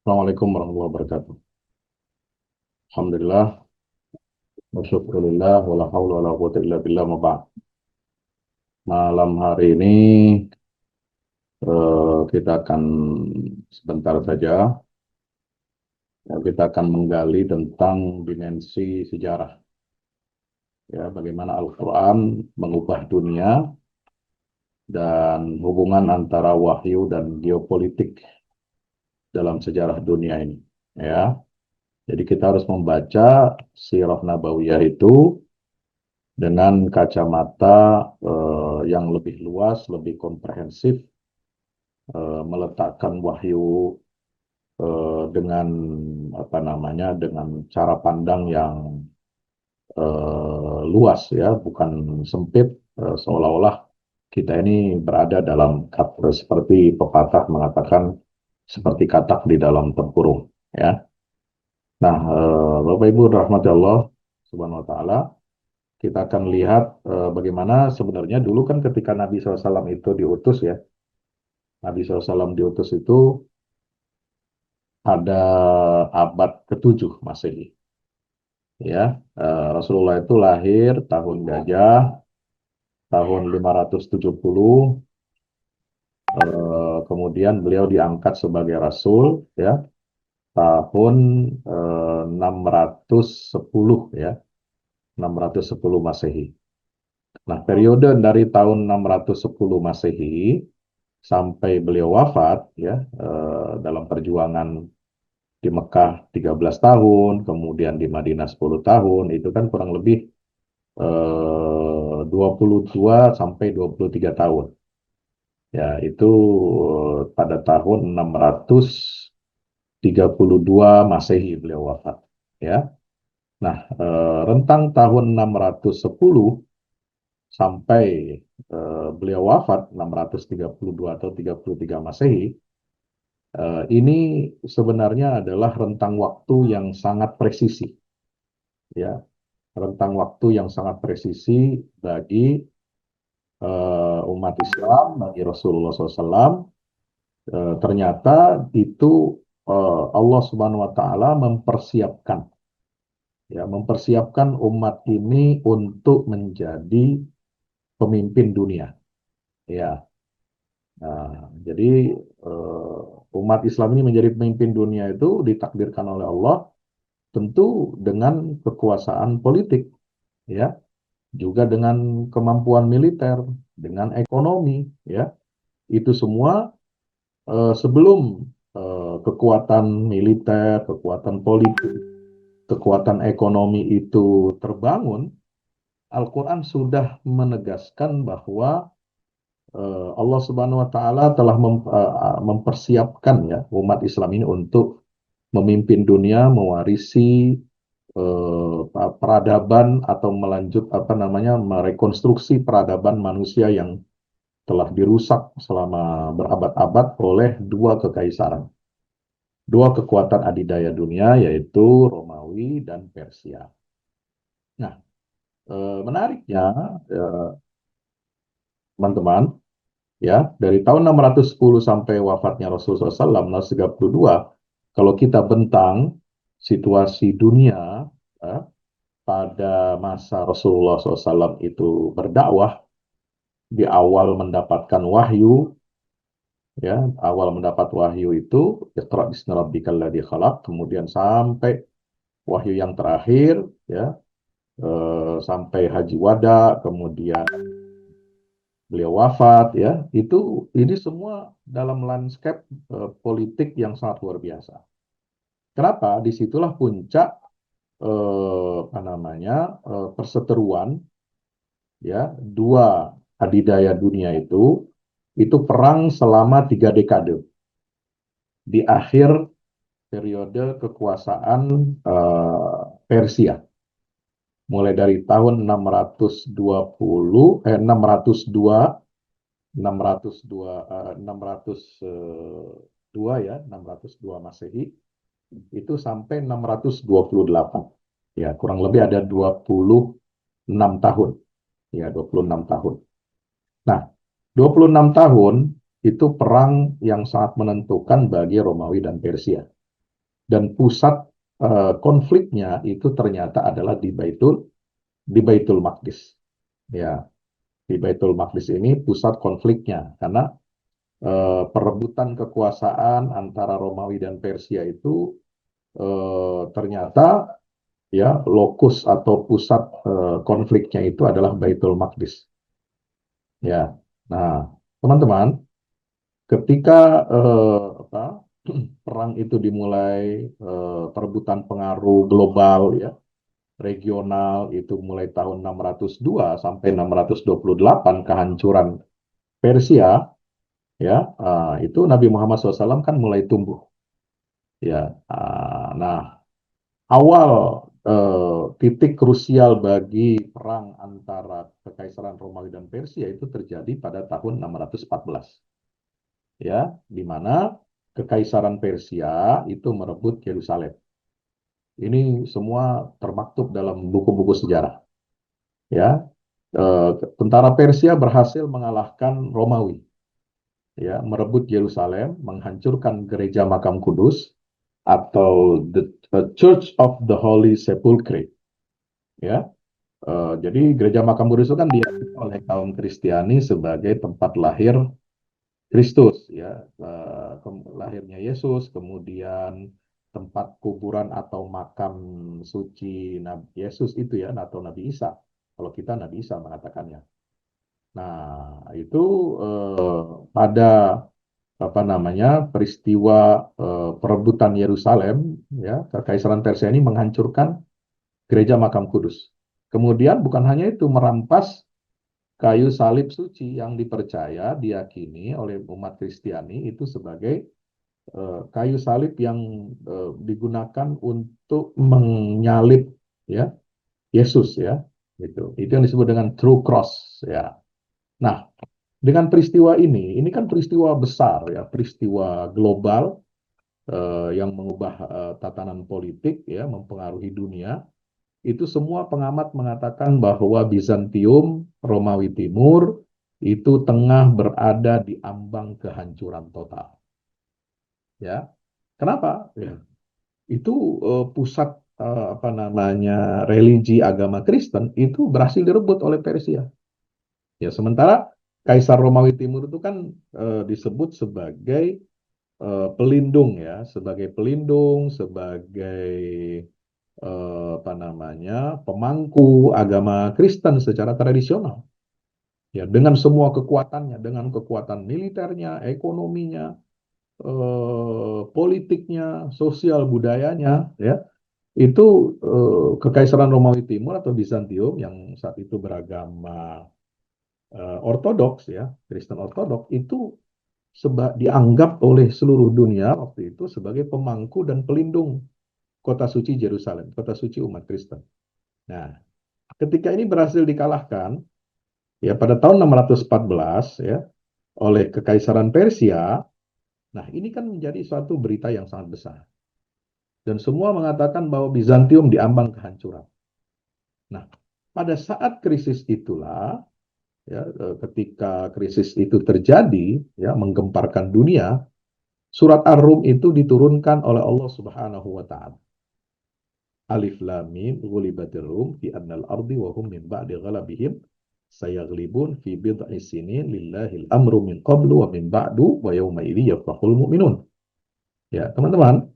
Assalamualaikum warahmatullahi wabarakatuh. Alhamdulillah, wa syukurillah, wa la hawla wa la quwwata illa billah, ma ba'd. Malam hari ini kita akan sebentar saja, kita akan menggali tentang dimensi sejarah. Ya, bagaimana Al-Quran mengubah dunia dan hubungan antara wahyu dan geopolitik dalam sejarah dunia ini. Ya, jadi kita harus membaca sirah nabawiyah itu dengan kacamata yang lebih luas, lebih komprehensif, meletakkan wahyu dengan apa namanya, dengan cara pandang yang luas ya, bukan sempit, seolah-olah kita ini berada dalam seperti pepatah mengatakan seperti katak di dalam tempurung ya. Nah, Bapak Ibu rahmati Allah Subhanahu wa taala, kita akan lihat bagaimana sebenarnya dulu kan ketika Nabi SAW itu diutus ya, Nabi SAW diutus itu pada abad ke-7 Masehi. Ya, Rasulullah itu lahir tahun Gajah, tahun 570, kemudian beliau diangkat sebagai Rasul, ya, tahun 610, ya, 610 Masehi. Nah, periode dari tahun 610 Masehi sampai beliau wafat, ya, dalam perjuangan di Mekah 13 tahun, kemudian di Madinah 10 tahun, itu kan kurang lebih 22 sampai 23 tahun. Ya, itu pada tahun 632 Masehi beliau wafat. Ya. Nah, rentang tahun 610 sampai beliau wafat 632 atau 33 Masehi, ini sebenarnya adalah rentang waktu yang sangat presisi. Ya, rentang waktu yang sangat presisi bagi umat Islam, bagi Rasulullah SAW. Ternyata itu Allah Subhanahu Wa Taala mempersiapkan, ya, mempersiapkan umat ini untuk menjadi pemimpin dunia. Ya, nah, jadi umat Islam ini menjadi pemimpin dunia itu ditakdirkan oleh Allah, tentu dengan kekuasaan politik, ya, juga dengan kemampuan militer, dengan ekonomi, ya, itu semua sebelum kekuatan militer, kekuatan politik, kekuatan ekonomi itu terbangun, Al-Quran sudah menegaskan bahwa Allah Subhanahu Wa Taala telah mempersiapkan ya umat Islam ini untuk memimpin dunia, mewarisi peradaban atau melanjut apa namanya merekonstruksi peradaban manusia yang telah dirusak selama berabad-abad oleh dua kekaisaran, dua kekuatan adidaya dunia, yaitu Romawi dan Persia. Nah, menariknya, teman-teman, ya, dari tahun 610 sampai wafatnya Rasulullah SAW, 632, kalau kita bentang situasi dunia ya, pada masa Rasulullah SAW itu berdakwah, di awal mendapatkan wahyu, ya, awal mendapat wahyu itu Iqra bismi rabbikal ladzi khalaq, kemudian sampai wahyu yang terakhir, ya, sampai haji wada, kemudian beliau wafat, ya, itu ini semua dalam landscape politik yang sangat luar biasa. Kenapa? Disitulah puncak apa namanya perseteruan, ya, dua adidaya dunia itu perang selama 3 dekade di akhir periode kekuasaan Persia, mulai dari tahun 620 602 602 602 ya 602 Masehi itu sampai 628, ya, kurang lebih ada 26 tahun, ya, 26 tahun. Nah, 26 tahun itu perang yang sangat menentukan bagi Romawi dan Persia. dan pusat konfliknya itu ternyata adalah di Baitul Maqdis. Ya, di Baitul Maqdis ini pusat konfliknya karena perebutan kekuasaan antara Romawi dan Persia itu ternyata ya lokus atau pusat konfliknya itu adalah Baitul Maqdis. Ya, nah teman-teman, ketika perang itu dimulai, perebutan pengaruh global ya regional itu mulai tahun 602 sampai 628 kehancuran Persia ya, itu Nabi Muhammad SAW kan mulai tumbuh ya. Nah, awal titik krusial bagi perang antara Kekaisaran Romawi dan Persia itu terjadi pada tahun 614 ya, di mana Kekaisaran Persia itu merebut Yerusalem. Ini semua termaktub dalam buku-buku sejarah ya. Tentara Persia berhasil mengalahkan Romawi ya, merebut Yerusalem, menghancurkan gereja Makam Kudus atau the Church of the Holy Sepulchre ya. Jadi gereja Makam Kudus itu kan diakui oleh kaum Kristiani sebagai tempat lahir Kristus ya, lahirnya Yesus, kemudian tempat kuburan atau makam suci Nabi Yesus itu ya, atau Nabi Isa. Kalau kita Nabi Isa mengatakannya. Nah, itu pada apa namanya peristiwa perebutan Yerusalem ya, Kekaisaran Persia ini menghancurkan gereja Makam Kudus. Kemudian bukan hanya itu, merampas kayu salib suci yang dipercaya, diyakini oleh umat Kristiani itu sebagai kayu salib yang digunakan untuk menyalib ya Yesus ya. Itu yang disebut dengan true cross ya. Nah, dengan peristiwa ini kan peristiwa besar ya, peristiwa global yang mengubah tatanan politik ya, mempengaruhi dunia. Itu semua pengamat mengatakan bahwa Bizantium, Romawi Timur, itu tengah berada di ambang kehancuran total. Ya, kenapa? Ya, itu pusat apa namanya religi agama Kristen itu berhasil direbut oleh Persia. Ya, sementara Kaisar Romawi Timur itu kan disebut sebagai pelindung ya, sebagai pelindung, sebagai apa namanya pemangku agama Kristen secara tradisional. Ya, dengan semua kekuatannya, dengan kekuatan militernya, ekonominya, politiknya, sosial budayanya, ya, itu Kekaisaran Romawi Timur atau Bizantium yang saat itu beragama Ortodoks ya, Kristen Ortodoks itu dianggap oleh seluruh dunia waktu itu sebagai pemangku dan pelindung kota suci Yerusalem, kota suci umat Kristen. Nah, ketika ini berhasil dikalahkan ya pada tahun 614 ya oleh Kekaisaran Persia, nah ini kan menjadi suatu berita yang sangat besar. Dan semua mengatakan bahwa Bizantium diambang kehancuran. Nah, pada saat krisis itulah ya, ketika krisis itu terjadi ya menggemparkan dunia, surat Ar-Rum itu diturunkan oleh Allah Subhanahu wa taala. Alif lam mim ghulibatir rum fi annal ardi wa hum min ba'di ghalabihim sayaglibun fi bid'i sinin lillahil amru min qablu wa min ba'du wa yawma idzi yafrahul mu'minun. Ya, teman-teman,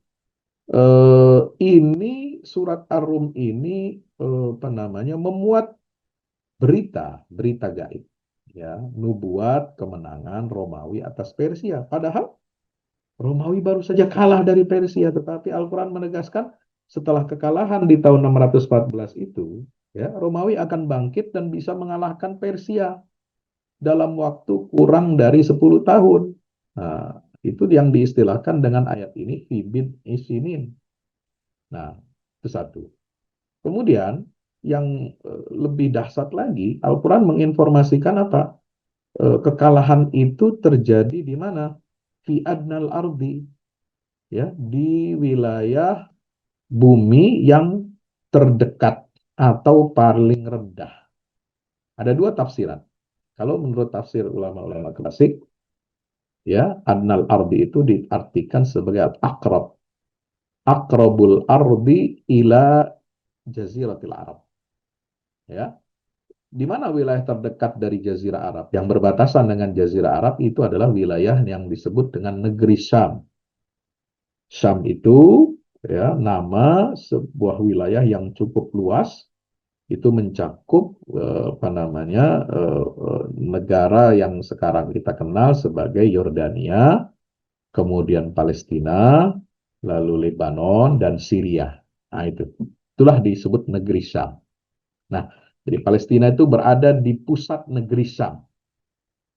ini surat Ar-Rum ini apa namanya memuat berita gaib ya, nubuat kemenangan Romawi atas Persia. Padahal Romawi baru saja kalah dari Persia, tetapi Al-Quran menegaskan setelah kekalahan di tahun 614 itu, ya, Romawi akan bangkit dan bisa mengalahkan Persia dalam waktu kurang dari 10 tahun. Nah, itu yang diistilahkan dengan ayat ini, Hibid Isinin. Nah, itu satu. Kemudian, yang lebih dahsyat lagi, Al-Quran menginformasikan apa? Kekalahan itu terjadi di mana? Fi adnal ardi, ya, di wilayah bumi yang terdekat atau paling rendah. Ada dua tafsiran. Kalau menurut tafsir ulama-ulama klasik, ya, adnal ardi itu diartikan sebagai akrab, aqrabul ardi ila jaziratil Arab. Ya, di mana wilayah terdekat dari Jazirah Arab yang berbatasan dengan Jazirah Arab itu adalah wilayah yang disebut dengan negeri Syam. Syam itu ya nama sebuah wilayah yang cukup luas, itu mencakup apa namanya negara yang sekarang kita kenal sebagai Yordania, kemudian Palestina, lalu Lebanon dan Syria. Nah, itulah disebut negeri Syam. Nah, jadi Palestina itu berada di pusat negeri Syam,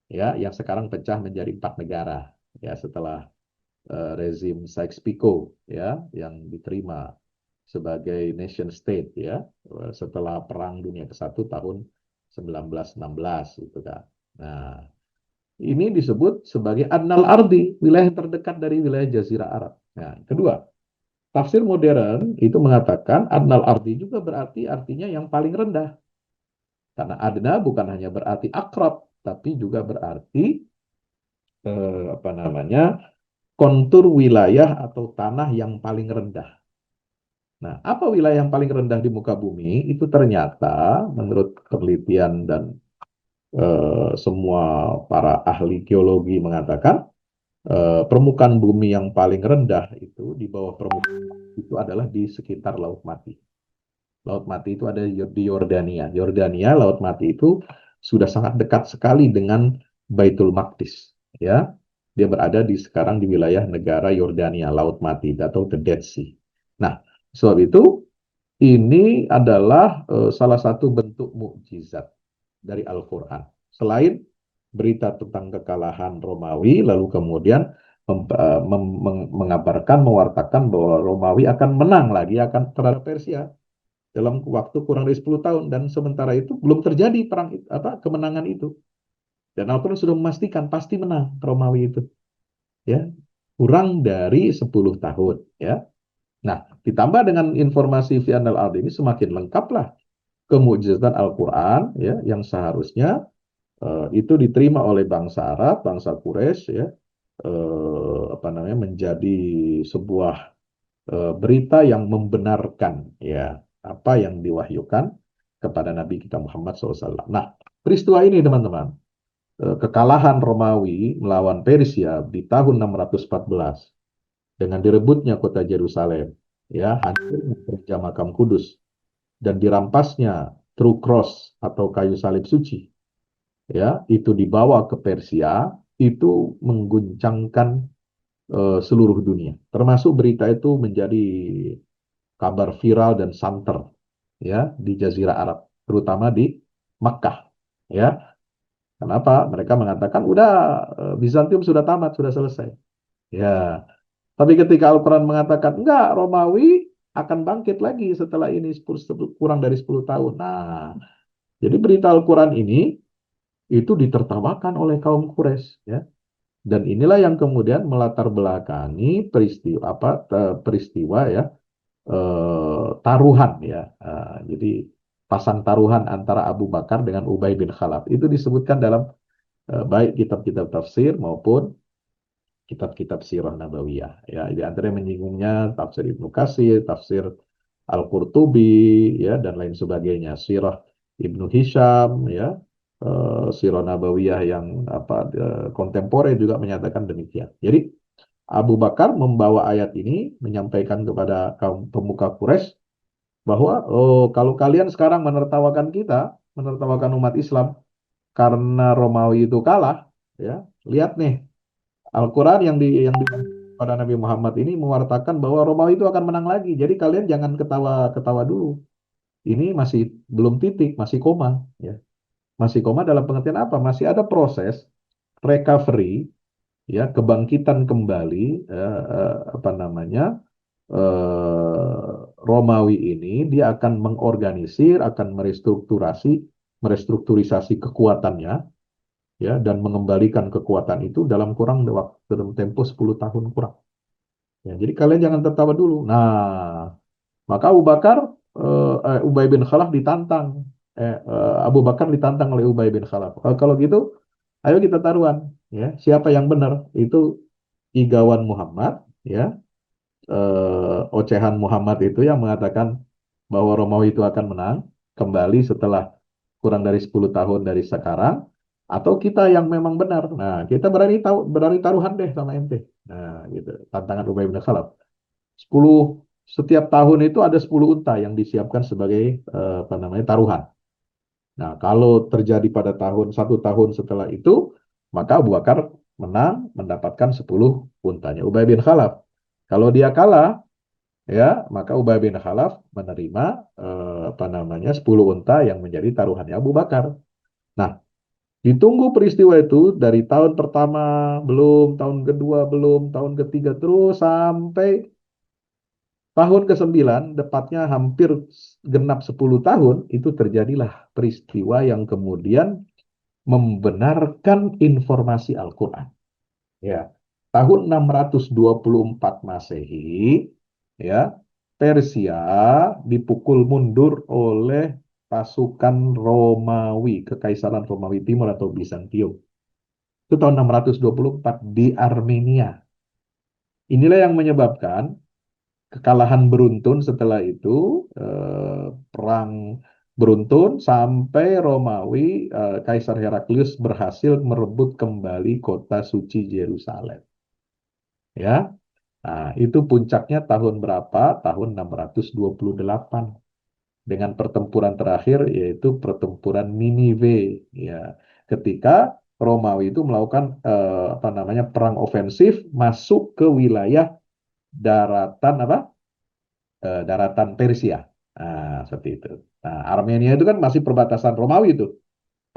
ya, yang sekarang pecah menjadi 4 negara, ya, setelah rezim Sykes-Picot, ya, yang diterima sebagai nation state, ya, setelah Perang Dunia ke-1 tahun 1916 itu kan. Nah, ini disebut sebagai Adnal Ardi, wilayah terdekat dari wilayah Jazirah Arab. Nah, kedua, tafsir modern itu mengatakan Adnal Ardi juga berarti artinya yang paling rendah. Karena adna bukan hanya berarti akrab, tapi juga berarti apa namanya kontur wilayah atau tanah yang paling rendah. Nah, apa wilayah yang paling rendah di muka bumi? Itu ternyata menurut penelitian dan semua para ahli geologi mengatakan permukaan bumi yang paling rendah itu di bawah permukaan itu adalah di sekitar Laut Mati. Laut Mati itu ada di Yordania. Yordania, Laut Mati itu sudah sangat dekat sekali dengan Baitul Maqdis. Ya, dia berada di sekarang di wilayah negara Yordania, Laut Mati atau the Dead Sea. Nah, sebab itu ini adalah salah satu bentuk mukjizat dari Al-Quran. Selain berita tentang kekalahan Romawi, lalu kemudian mengabarkan, mewartakan bahwa Romawi akan menang lagi akan terhadap Persia dalam waktu kurang dari 10 tahun, dan sementara itu belum terjadi perang apa kemenangan itu, dan Al-Quran sudah memastikan pasti menang Romawi itu, ya, kurang dari 10 tahun, ya. Nah, ditambah dengan informasi fi anal ard ini semakin lengkaplah kemujizatan Al-Quran, ya, yang seharusnya itu diterima oleh bangsa Arab, bangsa Quraisy, ya, apa namanya menjadi sebuah berita yang membenarkan, ya, apa yang diwahyukan kepada Nabi kita Muhammad SAW. Nah, peristiwa ini teman-teman, kekalahan Romawi melawan Persia di tahun 614 dengan direbutnya kota Yerusalem, ya, hancurnya gereja makam Kudus dan dirampasnya True Cross atau kayu salib suci, ya, itu dibawa ke Persia, itu mengguncangkan seluruh dunia. Termasuk berita itu menjadi kabar viral dan santer, ya, di Jazirah Arab, terutama di Makkah, ya. Kenapa? Mereka mengatakan udah Bizantium sudah tamat, sudah selesai. Ya, tapi ketika Al-Quran mengatakan enggak, Romawi akan bangkit lagi setelah ini kurang dari 10 tahun. Nah, jadi berita Al-Quran ini itu ditertawakan oleh kaum Quraisy, ya. Dan inilah yang kemudian melatar belakangi peristiwa apa peristiwa, ya, taruhan, ya. Jadi pasang taruhan antara Abu Bakar dengan Ubay bin Khalaf itu disebutkan dalam baik kitab-kitab tafsir maupun kitab-kitab sirah nabawiyah, ya. Di antara yang menyinggungnya tafsir Ibnu Katsir, tafsir Al-Qurtubi, ya, dan lain sebagainya, sirah Ibnu Hisham, ya, sirah nabawiyah yang apa kontemporer juga menyatakan demikian. Jadi Abu Bakar membawa ayat ini menyampaikan kepada kaum pemuka Quraisy bahwa oh, kalau kalian sekarang menertawakan kita, menertawakan umat Islam karena Romawi itu kalah, ya, lihat nih Al-Quran yang di pada Nabi Muhammad ini mewartakan bahwa Romawi itu akan menang lagi. Jadi kalian jangan ketawa-ketawa dulu. Ini masih belum titik, masih koma, ya. Masih koma dalam pengertian apa? Masih ada proses recovery, ya, kebangkitan kembali, apa namanya, Romawi ini dia akan mengorganisir, akan merestrukturisasi kekuatannya, ya, dan mengembalikan kekuatan itu dalam kurang waktu dalam tempo 10 tahun kurang. Ya, jadi kalian jangan tertawa dulu. Nah, maka Ubay bin Khalaf ditantang. Abu Bakar ditantang oleh Ubay bin Khalaf. Kalau gitu, ayo kita taruhan. Ya, siapa yang benar? Itu Igawan Muhammad, ya, ocehan Muhammad itu yang mengatakan bahwa Romawi itu akan menang kembali setelah kurang dari 10 tahun dari sekarang, atau kita yang memang benar. Nah, kita berani taruhan deh sama ente. Nah, gitu. Tantangan Ubay bin Khalaf. 10 setiap tahun itu ada 10 unta yang disiapkan sebagai apa namanya taruhan. Nah, kalau terjadi pada satu tahun setelah itu, maka Abu Bakar menang mendapatkan 10 untanya Ubay bin Khalaf. Kalau dia kalah, ya maka Ubay bin Khalaf menerima apa namanya 10 unta yang menjadi taruhannya Abu Bakar. Nah, ditunggu peristiwa itu dari tahun pertama belum, tahun kedua belum, tahun ketiga terus sampai tahun ke-9, tepatnya hampir genap 10 tahun, itu terjadilah peristiwa yang kemudian membenarkan informasi Al-Quran. Ya, tahun 624 Masehi, ya, Persia dipukul mundur oleh pasukan Romawi, Kekaisaran Romawi Timur atau Bizantium. Itu tahun 624 di Armenia. Inilah yang menyebabkan kekalahan beruntun setelah itu, perang beruntun sampai Romawi, Kaisar Heraklius berhasil merebut kembali kota suci Yerusalem. Ya, nah, itu puncaknya tahun berapa? Tahun 628 dengan pertempuran terakhir yaitu pertempuran Ninive. Ya, ketika Romawi itu melakukan apa namanya perang ofensif masuk ke wilayah daratan apa? Daratan Persia. Nah, seperti itu. Nah, Armenia itu kan masih perbatasan Romawi itu.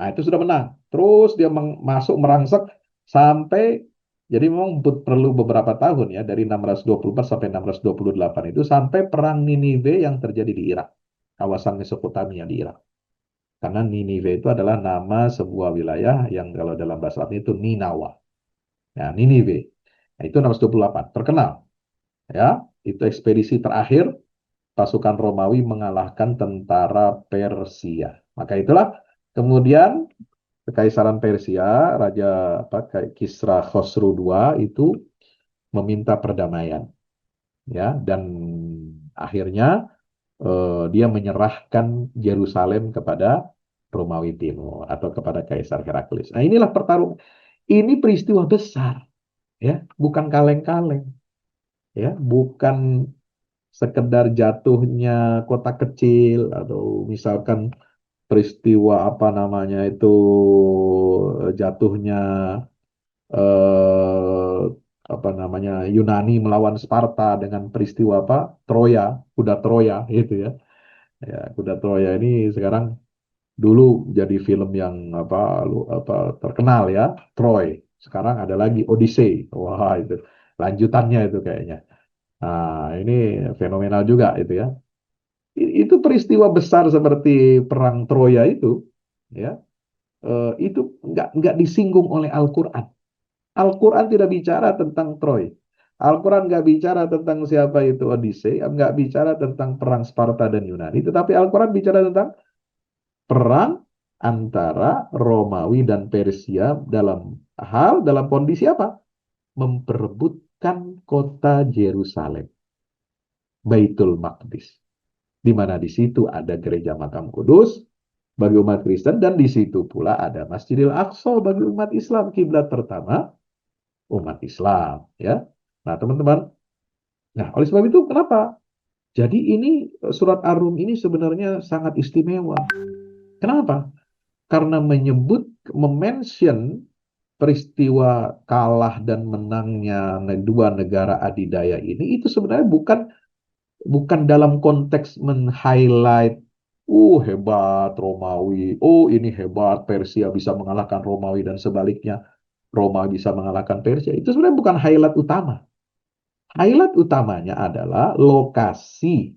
Nah, itu sudah menang. Terus dia masuk merangsek sampai jadi memang perlu beberapa tahun ya dari 624 sampai 628 itu sampai perang Ninive yang terjadi di Irak, kawasan Mesopotamia di Irak. Karena Ninive itu adalah nama sebuah wilayah yang kalau dalam bahasa Arab itu Ninawa. Nah, Ninive. Nah, itu 628 terkenal ya. Itu ekspedisi terakhir pasukan Romawi mengalahkan tentara Persia. Maka itulah kemudian Kekaisaran Persia, Raja apa, Kisra Khosrow II itu meminta perdamaian, ya, dan akhirnya dia menyerahkan Yerusalem kepada Romawi Timur atau kepada Kaisar Heraklius. Nah, inilah pertarungan. Ini peristiwa besar, ya, bukan kaleng-kaleng, ya, bukan sekedar jatuhnya kota kecil atau misalkan peristiwa apa namanya itu jatuhnya eh, apa namanya Yunani melawan Sparta dengan peristiwa apa Troya, kuda Troya gitu ya. Ya, kuda Troya ini sekarang dulu jadi film yang apa terkenal ya, Troy. Sekarang ada lagi Odyssey. Wah, itu lanjutannya itu kayaknya. Nah, ini fenomenal juga itu ya. Itu peristiwa besar seperti perang Troya itu, ya, itu nggak disinggung oleh Al-Quran. Al-Quran tidak bicara tentang Troy. Al-Quran nggak bicara tentang siapa itu Odyssey, nggak bicara tentang perang Sparta dan Yunani, tetapi Al-Quran bicara tentang perang antara Romawi dan Persia dalam kondisi apa? Memperebutkan kota Yerusalem, Baitul Maqdis, di mana di situ ada gereja Makam Kudus bagi umat Kristen dan di situ pula ada Masjidil Aqsa bagi umat Islam, kiblat pertama umat Islam, ya. Nah, teman-teman, nah oleh sebab itu kenapa? Jadi ini surat Ar-Rum ini sebenarnya sangat istimewa. Kenapa? Karena memention peristiwa kalah dan menangnya dua negara adidaya ini itu sebenarnya bukan bukan dalam konteks men-highlight hebat Romawi, ini hebat Persia bisa mengalahkan Romawi dan sebaliknya Roma bisa mengalahkan Persia. Itu sebenarnya bukan highlight utama. Highlight utamanya adalah lokasi,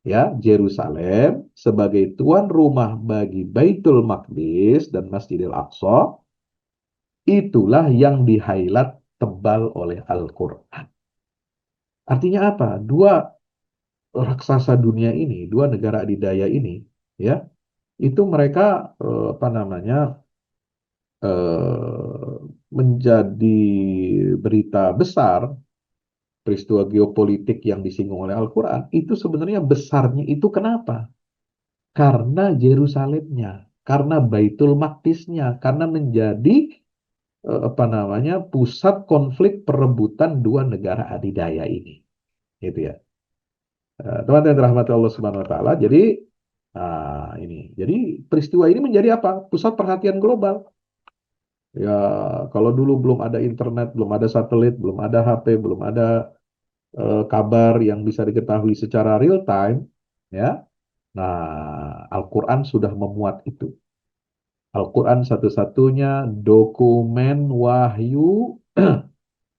ya, Yerusalem sebagai tuan rumah bagi Baitul Maqdis dan Masjidil Aqsa. Itulah yang di-highlight tebal oleh Al-Quran. Artinya apa? Dua raksasa dunia ini, dua negara adidaya ini, ya, itu mereka apa namanya menjadi berita besar peristiwa geopolitik yang disinggung oleh Al-Quran, itu sebenarnya besarnya itu kenapa? Karena Yerusalemnya, karena Baitul Maqdisnya, karena menjadi apa namanya pusat konflik perebutan dua negara adidaya ini, gitu ya. Teman-teman yang dirahmati Allah Subhanahu Wa Taala. Jadi jadi peristiwa ini menjadi apa? Pusat perhatian global. Ya, kalau dulu belum ada internet, belum ada satelit, belum ada HP, belum ada kabar yang bisa diketahui secara real time, ya. Nah, Al-Quran sudah memuat itu. Al-Quran satu-satunya dokumen wahyu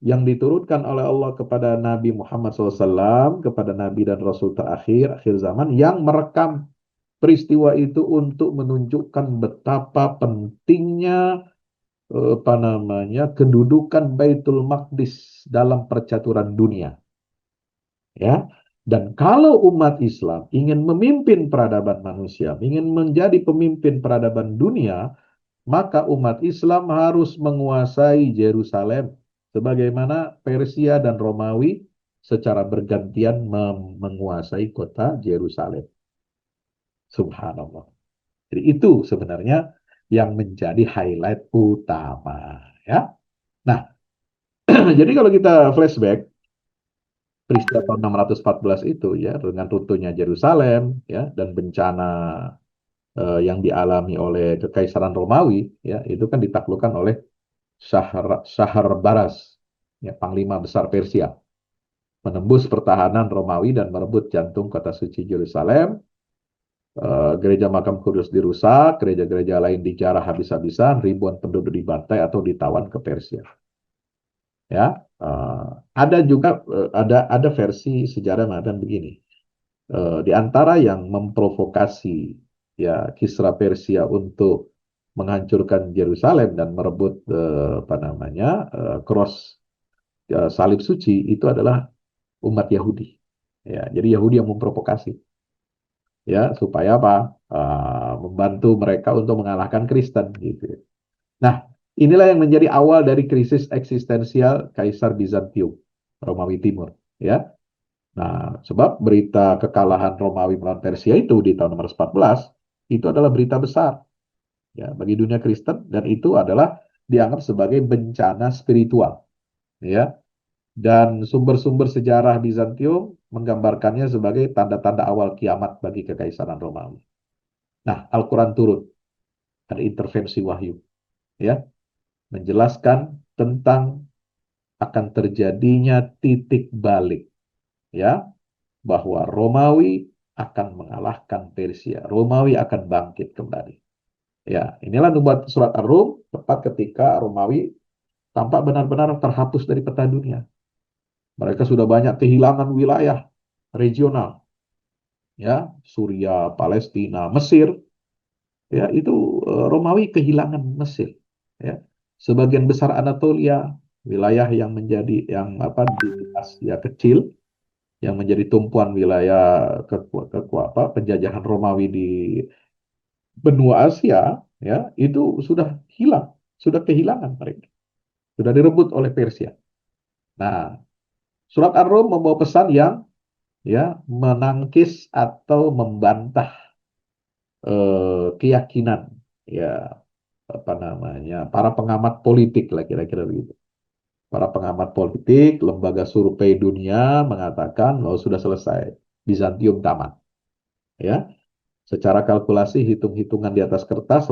yang diturunkan oleh Allah kepada Nabi Muhammad SAW, kepada Nabi dan Rasul terakhir, akhir zaman, yang merekam peristiwa itu untuk menunjukkan betapa pentingnya apa namanya kedudukan Baitul Maqdis dalam percaturan dunia, ya. Dan kalau umat Islam ingin memimpin peradaban manusia, ingin menjadi pemimpin peradaban dunia, maka umat Islam harus menguasai Yerusalem sebagaimana Persia dan Romawi secara bergantian menguasai kota Yerusalem. Subhanallah. Jadi itu sebenarnya yang menjadi highlight utama, ya. Nah, jadi kalau kita flashback peristiwa tahun 614 itu ya dengan runtuhnya Yerusalem ya dan bencana yang dialami oleh Kekaisaran Romawi ya itu kan ditaklukkan oleh Baras ya panglima besar Persia menembus pertahanan Romawi dan merebut jantung kota suci Yerusalem. Gereja Makam Kudus dirusak, gereja-gereja lain dijarah habis-habisan, ribuan penduduk dibantai atau ditawan ke Persia. Ya, ada juga ada versi sejarah mengatakan begini. Di antara yang memprovokasi ya Kisra Persia untuk menghancurkan Yerusalem dan merebut apa namanya cross salib suci itu adalah umat Yahudi. Ya, jadi Yahudi yang memprovokasi ya supaya apa? Membantu mereka untuk mengalahkan Kristen gitu. Nah, inilah yang menjadi awal dari krisis eksistensial Kaisar Bizantium, Romawi Timur, ya. Nah, sebab berita kekalahan Romawi melawan Persia itu di tahun 614 itu adalah berita besar ya bagi dunia Kristen dan itu adalah dianggap sebagai bencana spiritual, ya. Dan sumber-sumber sejarah Bizantium menggambarkannya sebagai tanda-tanda awal kiamat bagi kekaisaran Romawi. Nah, Al-Quran turun, ada intervensi wahyu, ya, menjelaskan tentang akan terjadinya titik balik, ya, bahwa Romawi akan mengalahkan Persia. Romawi akan bangkit kembali. Ya, inilah membuat surat Ar-Rum tepat ketika Romawi tampak benar-benar terhapus dari peta dunia. Mereka sudah banyak kehilangan wilayah regional, ya, Suria, Palestina, Mesir, ya, itu Romawi kehilangan Mesir, ya. Sebagian besar Anatolia, wilayah yang menjadi yang apa di Asia kecil yang menjadi tumpuan wilayah penjajahan Romawi di benua Asia ya itu sudah hilang, sudah kehilangan mereka, sudah direbut oleh Persia. Nah, surat Ar-Rum membawa pesan yang ya menangkis atau membantah keyakinan ya apa namanya para pengamat politik lah kira-kira begitu. Para pengamat politik, lembaga survei dunia mengatakan bahwa sudah selesai, Bizantium tamat. Ya, secara kalkulasi hitung-hitungan di atas kertas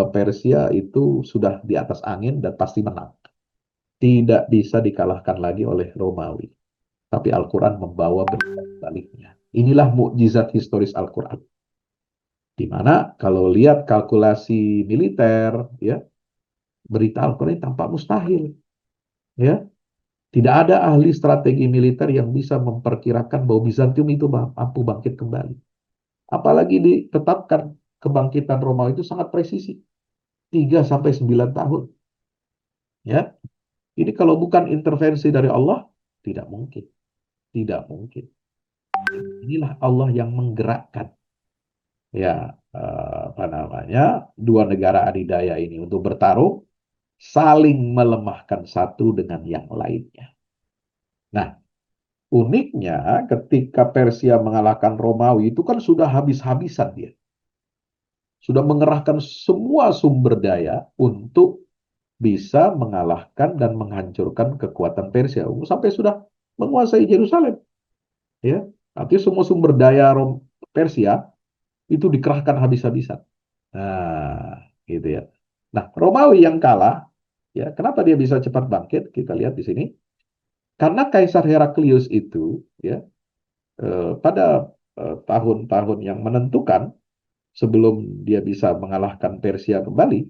Persia itu sudah di atas angin dan pasti menang. Tidak bisa dikalahkan lagi oleh Romawi. Tapi Al-Quran membawa berita sebaliknya. Inilah mukjizat historis Al-Quran. Di mana kalau lihat kalkulasi militer, ya berita Al-Quran tampak mustahil. Ya, tidak ada ahli strategi militer yang bisa memperkirakan bahwa Bizantium itu mampu bangkit kembali. Apalagi ditetapkan kebangkitan Romawi itu sangat presisi. 3 sampai 9 tahun. Ya, ini kalau bukan intervensi dari Allah, tidak mungkin. Tidak mungkin. Inilah Allah yang menggerakkan ya apa namanya dua negara adidaya ini untuk bertarung, saling melemahkan satu dengan yang lainnya. Nah, Uniknya ketika Persia mengalahkan Romawi itu kan sudah habis-habisan dia. Sudah mengerahkan semua sumber daya untuk bisa mengalahkan dan menghancurkan kekuatan Persia. Sampai sudah menguasai Yerusalem. Ya, artinya semua sumber daya Persia itu dikerahkan habis-habisan. Nah, gitu ya. Nah, Romawi yang kalah, ya, kenapa dia bisa cepat bangkit? Kita lihat di sini. Karena Kaisar Heraklius itu, ya, pada tahun-tahun yang menentukan sebelum dia bisa mengalahkan Persia kembali,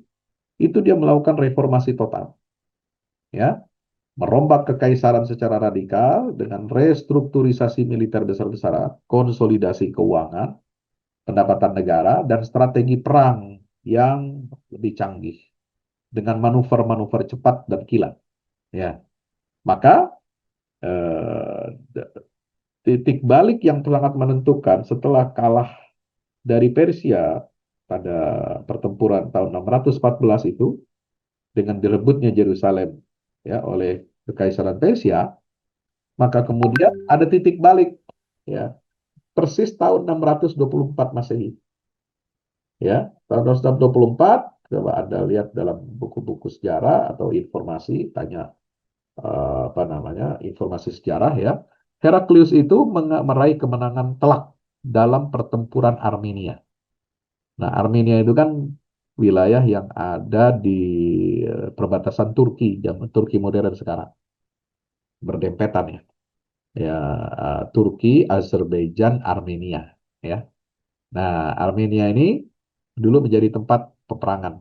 itu dia melakukan reformasi total, ya, merombak kekaisaran secara radikal dengan restrukturisasi militer besar-besaran, konsolidasi keuangan, pendapatan negara, dan strategi perang yang lebih canggih dengan manuver-manuver cepat dan kilat. Ya, maka eh, titik balik yang sangat menentukan setelah kalah dari Persia pada pertempuran tahun 614 itu dengan direbutnya Yerusalem, ya, oleh Kekaisaran Persia, maka kemudian ada titik balik, ya, persis tahun 624 Masehi. Ya, tahun 624, coba Anda lihat dalam buku-buku sejarah atau informasi, tanya apa namanya, informasi sejarah, ya. Heraklius itu meraih kemenangan telak dalam pertempuran Armenia. Nah, Armenia itu kan wilayah yang ada di perbatasan Turki, zaman Turki modern sekarang, berdempetan ya. Ya, Turki, Azerbaijan, Armenia, ya. Nah, Armenia ini dulu menjadi tempat peperangan,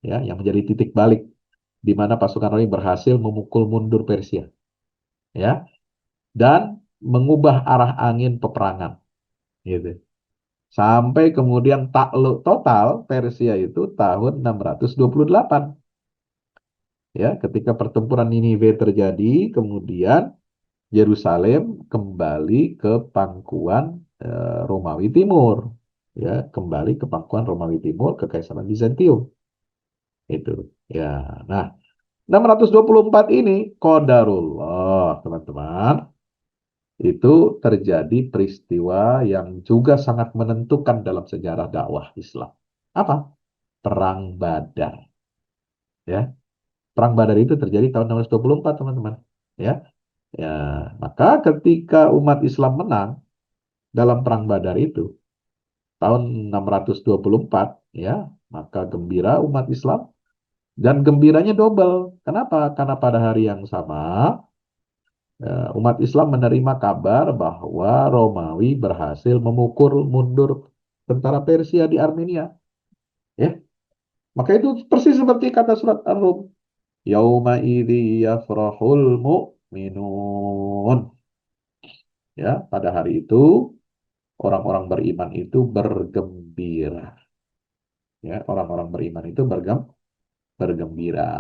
ya, yang menjadi titik balik di mana pasukan Romawi berhasil memukul mundur Persia, ya, dan mengubah arah angin peperangan, gitu. Sampai kemudian takluk total Persia itu tahun 628. Ya, ketika pertempuran Ninive terjadi, kemudian Yerusalem kembali ke pangkuan Romawi Timur. Ya, kembali ke pangkuan Romawi Timur, Kekaisaran Bizantium. Itu. Ya. Nah, 624 ini qadarullah, teman-teman. Itu terjadi peristiwa yang juga sangat menentukan dalam sejarah dakwah Islam. Apa? Perang Badar. Ya, Perang Badar itu terjadi tahun 624, teman-teman. Ya, ya. Maka ketika umat Islam menang dalam Perang Badar itu tahun 624, ya, maka gembira umat Islam dan gembiranya double. Kenapa? Karena pada hari yang sama umat Islam menerima kabar bahwa Romawi berhasil memukul mundur tentara Persia di Armenia. Ya, maka itu persis seperti kata surat Ar-Rum. Yauma idzi yafrahul mu'minun. Ya, pada hari itu orang-orang beriman itu bergembira. Ya, orang-orang beriman itu bergembira.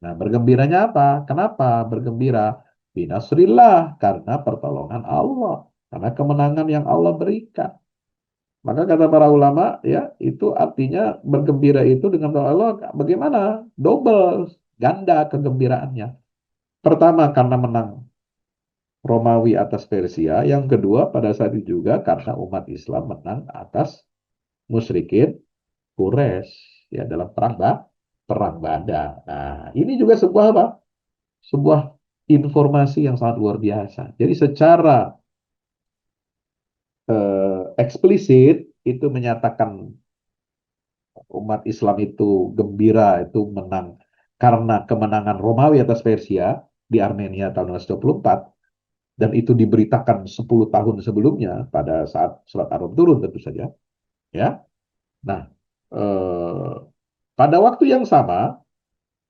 Nah, bergembiranya apa? Kenapa bergembira? Binasrillah, karena pertolongan Allah, karena kemenangan yang Allah berikan. Maka kata para ulama, ya, itu artinya bergembira itu dengan Allah bagaimana? Double, ganda kegembiraannya. Pertama karena menang Romawi atas Persia, yang kedua pada saat itu juga karena umat Islam menang atas musyrikin Quraisy, ya, dalam perang Badar. Nah, ini juga sebuah apa? Sebuah informasi yang sangat luar biasa. Jadi secara eksplisit itu menyatakan umat Islam itu gembira itu menang karena kemenangan Romawi atas Persia di Armenia tahun 1924, dan itu diberitakan 10 tahun sebelumnya pada saat surat Ar-Rum turun tentu saja, ya. Nah, eh, pada waktu yang sama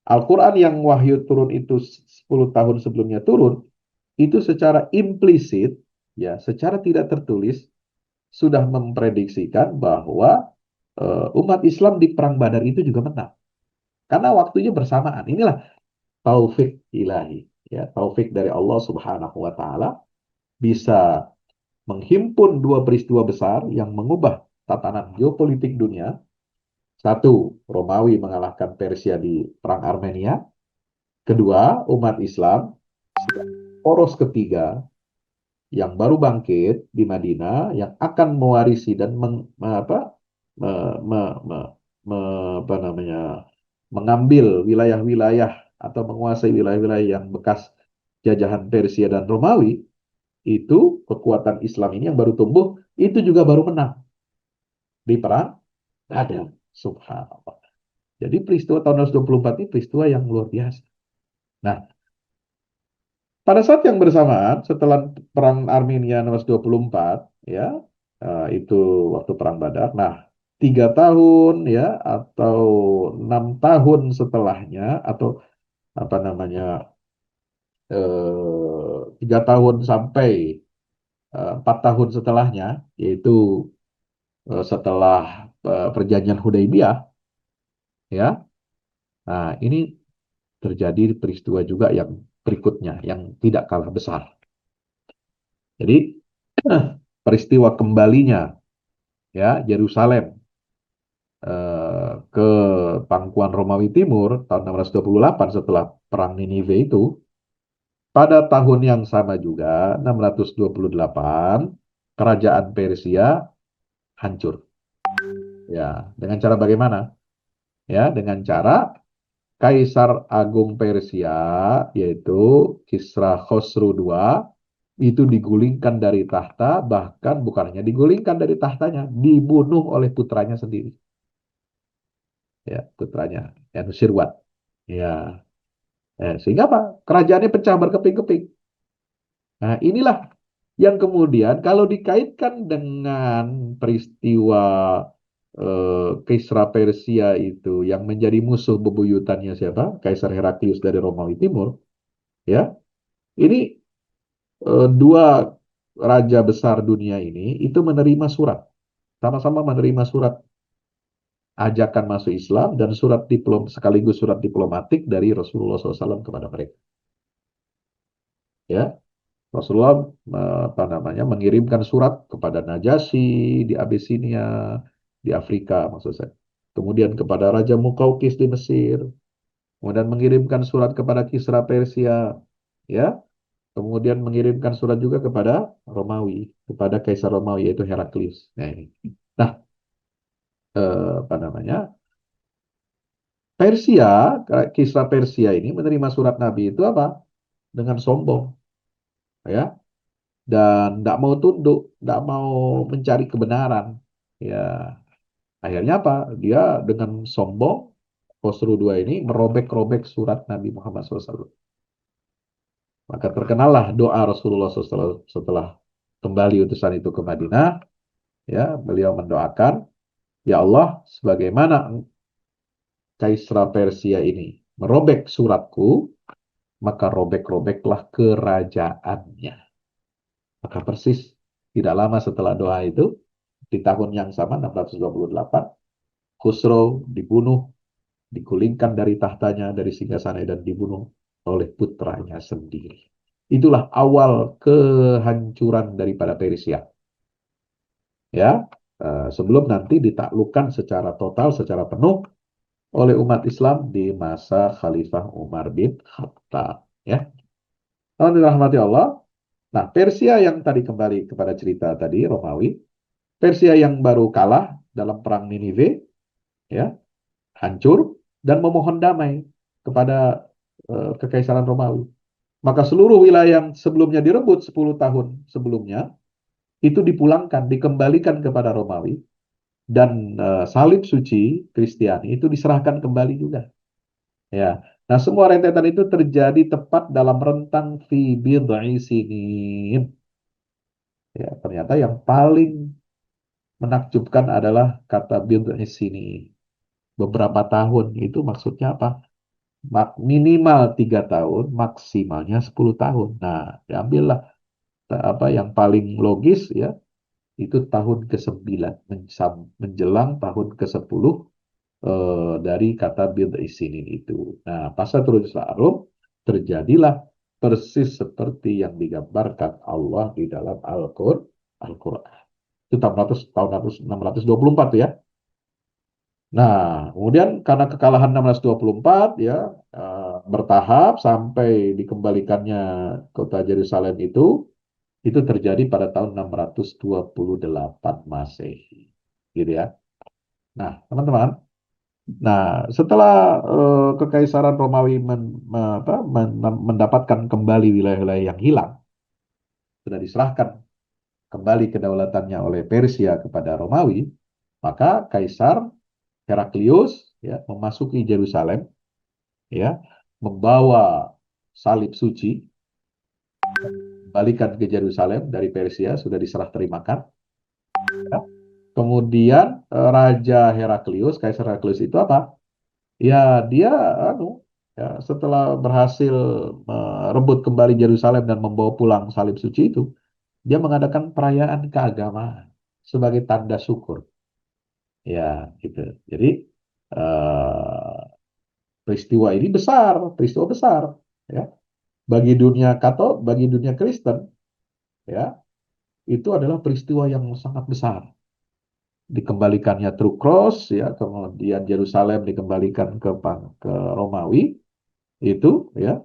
Al-Quran yang wahyu turun itu 10 tahun sebelumnya turun, itu secara implisit, ya, secara tidak tertulis sudah memprediksikan bahwa umat Islam di Perang Badar itu juga menang. Karena waktunya bersamaan. Inilah taufik ilahi. Ya, taufik dari Allah Subhanahu wa Ta'ala bisa menghimpun dua peristiwa besar yang mengubah tatanan geopolitik dunia. Satu, Romawi mengalahkan Persia di Perang Armenia. Kedua, umat Islam. Poros ketiga yang baru bangkit di Madinah yang akan mewarisi dan me- me- me- apa namanya, mengambil wilayah-wilayah atau menguasai wilayah-wilayah yang bekas jajahan Persia dan Romawi, itu kekuatan Islam ini yang baru tumbuh, itu juga baru menang di perang Badar. Subhanallah. Jadi peristiwa tahun 1924 ini peristiwa yang luar biasa. Nah, pada saat yang bersamaan, setelah perang Armenia 1924, ya, itu waktu perang Badar. Nah, 3 tahun ya atau 6 tahun setelahnya atau apa namanya 3 tahun sampai 4 tahun setelahnya, yaitu setelah perjanjian Hudaybiyah, ya. Nah, ini terjadi peristiwa juga yang berikutnya yang tidak kalah besar. Jadi peristiwa kembalinya ya Yerusalem ke pangkuan Romawi Timur tahun 628 setelah perang Niniwe itu, pada tahun yang sama juga 628 kerajaan Persia hancur. Ya, dengan cara bagaimana? Ya, dengan cara Kaisar Agung Persia, yaitu Kisra Khosrow II, itu digulingkan dari tahta, bahkan bukan hanya digulingkan dari tahtanya, dibunuh oleh putranya sendiri. Ya, putranya, Yanushirwan. Ya, sehingga apa? Kerajaannya pecah berkeping-keping. Nah, inilah yang kemudian kalau dikaitkan dengan peristiwa Kaisar Persia itu yang menjadi musuh bebuyutannya siapa? Kaisar Heraklius dari Romawi Timur, ya. Ini dua raja besar dunia ini itu menerima surat, sama-sama menerima surat ajakan masuk Islam dan surat sekaligus surat diplomatik dari Rasulullah SAW kepada mereka. Ya, Rasulullah apa namanya mengirimkan surat kepada Najasyi di Abyssinia di Afrika maksud saya. Kemudian kepada Raja Mukaukis di Mesir, kemudian mengirimkan surat kepada Kisra Persia, ya, kemudian mengirimkan surat juga kepada Romawi, kepada Kaisar Romawi yaitu Heraklius. Nah, ini. Nah, apa namanya? Persia, Kisra Persia ini menerima surat Nabi itu apa? Dengan sombong, ya, dan tidak mau tunduk, tidak mau mencari kebenaran. Ya, akhirnya apa? Dia dengan sombong, Khosrow II ini merobek-robek surat Nabi Muhammad SAW. Maka terkenallah doa Rasulullah SAW setelah kembali utusan itu ke Madinah. Ya, beliau mendoakan, ya Allah, sebagaimana Kaisra Persia ini merobek suratku, maka robek-robeklah kerajaannya. Maka persis tidak lama setelah doa itu, di tahun yang sama 628, Khusro dibunuh, digulingkan dari tahtanya, dari singgasana dan dibunuh oleh putranya sendiri. Itulah awal kehancuran daripada Persia. Ya, sebelum nanti ditaklukkan secara total, secara penuh oleh umat Islam di masa Khalifah Umar bin Khattab. Ya, teman dirahmati Allah. Nah, Persia yang tadi kembali kepada cerita tadi Romawi, Persia yang baru kalah dalam perang Niniwe, ya, hancur dan memohon damai kepada Kekaisaran Romawi. Maka seluruh wilayah yang sebelumnya direbut 10 tahun sebelumnya itu dipulangkan, dikembalikan kepada Romawi dan salib suci Kristiani itu diserahkan kembali juga. Ya. Nah, semua rentetan itu terjadi tepat dalam rentang fi bid'i sinin. Ya, ternyata yang paling menakjubkan adalah kata bid'i sinin. Beberapa tahun itu maksudnya apa? Minimal 3 tahun, maksimalnya 10 tahun. Nah, diambillah apa yang paling logis ya, itu tahun ke-9 menjelang tahun ke-10 dari kata bid'i sinin itu. Nah, pas terus Arum terjadilah persis seperti yang digambarkan Allah di dalam Al-Quran. Itu tahun 624 ya. Nah, kemudian karena kekalahan 624 ya, bertahap sampai dikembalikannya kota Yerusalem itu, Itu terjadi pada tahun 628 Masehi. Gitu ya. Nah, teman-teman, nah, setelah Kekaisaran Romawi mendapatkan kembali wilayah-wilayah yang hilang, sudah diserahkan kembali kedaulatannya oleh Persia kepada Romawi, maka Kaisar Heraklius ya memasuki Yerusalem, ya, membawa salib suci, kembalikan ke Yerusalem dari Persia, sudah diserah terimakan. Ya. Kemudian Raja Heraklius, Kaisar Heraklius itu apa? Ya, dia anu, ya, setelah berhasil merebut kembali Yerusalem dan membawa pulang salib suci itu, dia mengadakan perayaan keagamaan sebagai tanda syukur. Ya, gitu. Jadi eh, peristiwa ini besar, peristiwa besar, ya. Bagi dunia Katolik, bagi dunia Kristen, ya, itu adalah peristiwa yang sangat besar. Dikembalikannya True Cross, ya, kemudian Yerusalem dikembalikan ke Romawi, itu ya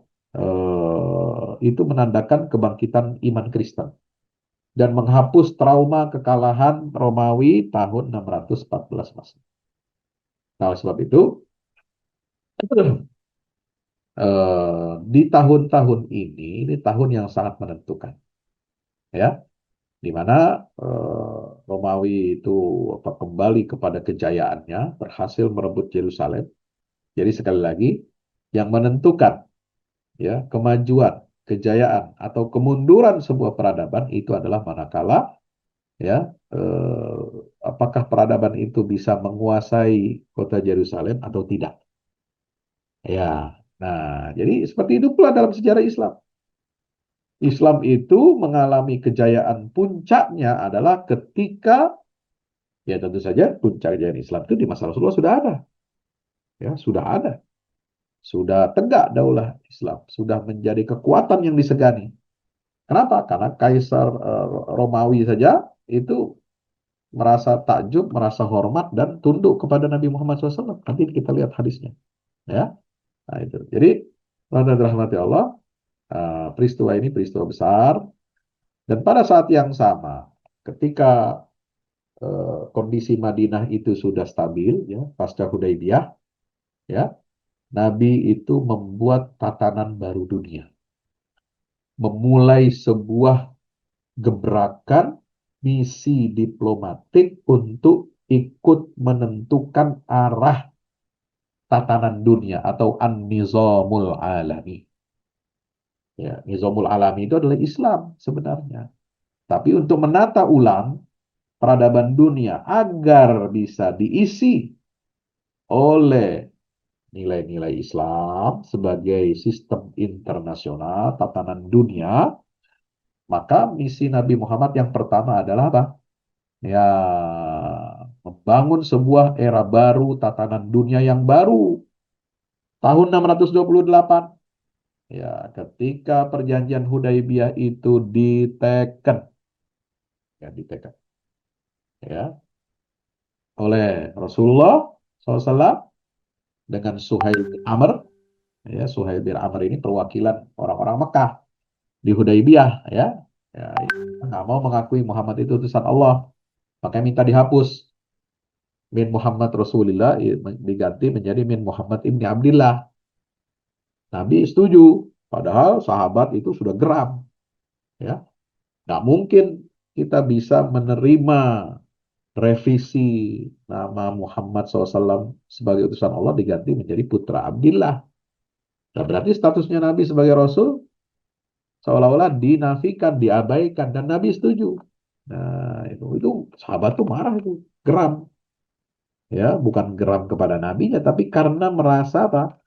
itu menandakan kebangkitan iman Kristen dan menghapus trauma kekalahan Romawi tahun 614 Masehi. Nah, oleh sebab itu di tahun-tahun ini tahun yang sangat menentukan, ya, di mana Romawi itu kembali kepada kejayaannya, berhasil merebut Yerusalem. Jadi sekali lagi, yang menentukan ya kemajuan, kejayaan atau kemunduran sebuah peradaban itu adalah manakala ya apakah peradaban itu bisa menguasai kota Yerusalem atau tidak. Ya. Nah, jadi seperti itu pula dalam sejarah Islam. Islam itu mengalami kejayaan puncaknya adalah ketika ya tentu saja puncak kejayaan Islam itu di masa Rasulullah sudah ada. Ya, sudah ada. Sudah tegak daulah Islam, sudah menjadi kekuatan yang disegani. Kenapa? Karena Kaisar Romawi saja itu merasa takjub, merasa hormat dan tunduk kepada Nabi Muhammad SAW. Nanti kita lihat hadisnya, ya. Nah itu. Jadi, rahmati Allah, peristiwa ini peristiwa besar dan pada saat yang sama, ketika kondisi Madinah itu sudah stabil, ya, pasca Hudaybiyah, ya, Nabi itu membuat tatanan baru dunia, memulai sebuah gebrakan misi diplomatik untuk ikut menentukan arah tatanan dunia atau an-nizamul alami. Ya, nizamul alami itu adalah Islam sebenarnya. Tapi untuk menata ulang peradaban dunia agar bisa diisi oleh nilai-nilai Islam sebagai sistem internasional tatanan dunia, maka misi Nabi Muhammad yang pertama adalah apa? Ya, membangun sebuah era baru, tatanan dunia yang baru. Tahun 628, ya, ketika perjanjian Hudaybiyah itu diteken, ya, diteken, ya, oleh Rasulullah SAW dengan Suhail bin Amr, ya, Suhail bin Amr ini perwakilan orang-orang Mekah di Hudaybiyah, ya, ya, nggak mau mengakui Muhammad itu utusan Allah, makanya minta dihapus min Muhammad Rasulullah diganti menjadi min Muhammad ibni Abdillah. Nabi setuju, padahal sahabat itu sudah geram, ya. Nggak mungkin kita bisa menerima revisi nama Muhammad SAW sebagai utusan Allah diganti menjadi putra Abdillah. Nah, berarti statusnya Nabi sebagai Rasul seolah-olah dinafikan, diabaikan, dan Nabi setuju. Nah, itu sahabat tuh marah itu, geram. Ya, bukan geram kepada nabinya, tapi karena merasa apa?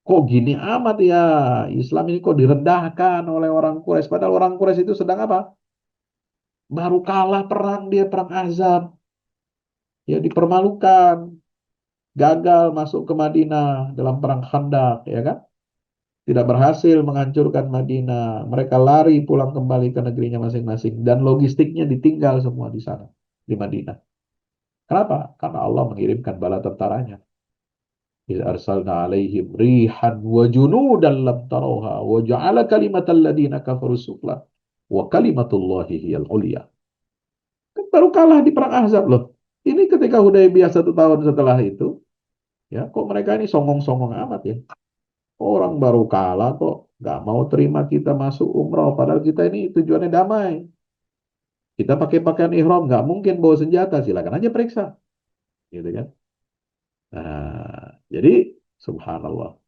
Kok gini amat ya, Islam ini kok direndahkan oleh orang Quraisy. Padahal orang Quraisy itu sedang apa? Baru kalah perang, dia perang Azab. Ya dipermalukan, gagal masuk ke Madinah dalam perang Khandaq, ya kan? Tidak berhasil menghancurkan Madinah. Mereka lari pulang kembali ke negerinya masing-masing dan logistiknya ditinggal semua di sana, di Madinah. Kenapa? Karena Allah mengirimkan bala tentaranya. إذ أرسلنا عليهم ريحا وجنودا لم تروها وجعل كلمة الذين كفروا السفلى wa kalimatullahi hiyal ulya. Kan baru kalah di perang Ahzab loh. Ini ketika Hudaybiyah 1 tahun setelah itu, ya kok mereka ini songong-songong amat ya. Orang baru kalah kok nggak mau terima kita masuk umroh, padahal kita ini tujuannya damai. Kita pakai pakaian ihram, nggak mungkin bawa senjata, silakan aja periksa, gitu kan. Nah, jadi subhanallah.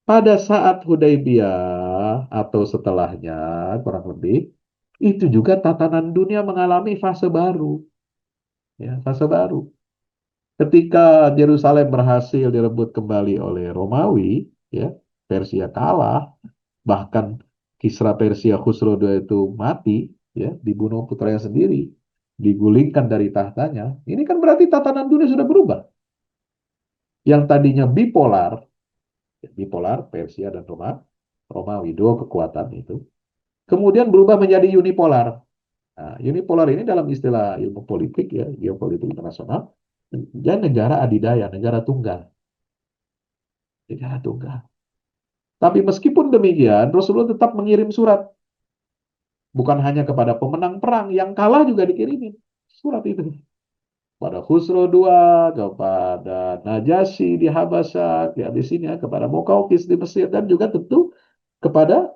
Pada saat Hudaybiyah atau setelahnya kurang lebih, itu juga tatanan dunia mengalami fase baru, ya, fase baru. Ketika Yerusalem berhasil direbut kembali oleh Romawi, ya, Persia kalah, bahkan Kisra Persia Khusro II itu mati, ya, dibunuh putranya sendiri, digulingkan dari tahtanya. Ini kan berarti tatanan dunia sudah berubah. Yang tadinya bipolar, ya, bipolar Persia dan Romawi, dua kekuatan itu, kemudian berubah menjadi unipolar. Nah, unipolar ini dalam istilah ilmu politik, ya, geopolitik internasional, dia negara adidaya, negara tunggal, negara tunggal. Tapi meskipun demikian, Rasulullah tetap mengirim surat, bukan hanya kepada pemenang perang, yang kalah juga dikirimin surat itu. Kepada Khusro II, kepada Najasyi di Habasyah, ya, di sini, ya, kepada Muqawqis di Mesir, dan juga tentu kepada,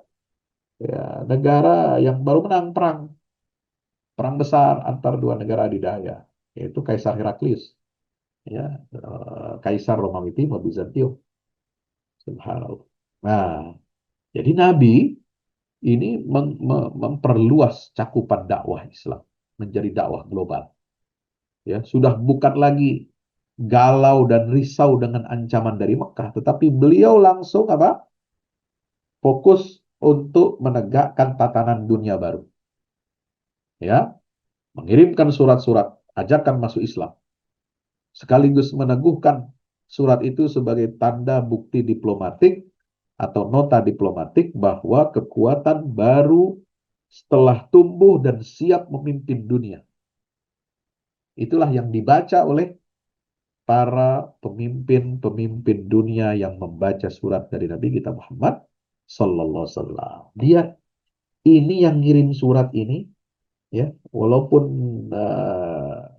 ya, negara yang baru menang perang besar antar dua negara adidaya, yaitu Kaisar Heraklius, ya, Kaisar Romawi Timur, Bizantium. Subhanallah. Nah, jadi Nabi ini memperluas cakupan dakwah Islam menjadi dakwah global. Ya, sudah bukan lagi galau dan risau dengan ancaman dari Mekah, tetapi beliau langsung apa? Fokus untuk menegakkan tatanan dunia baru. Ya, mengirimkan surat-surat ajakan masuk Islam, sekaligus meneguhkan surat itu sebagai tanda bukti diplomatik atau nota diplomatik bahwa kekuatan baru setelah tumbuh dan siap memimpin dunia. Itulah yang dibaca oleh para pemimpin-pemimpin dunia yang membaca surat dari Nabi kita Muhammad Sallallahu Alaihi Wasallam. Dia ini yang ngirim surat ini, ya, walaupun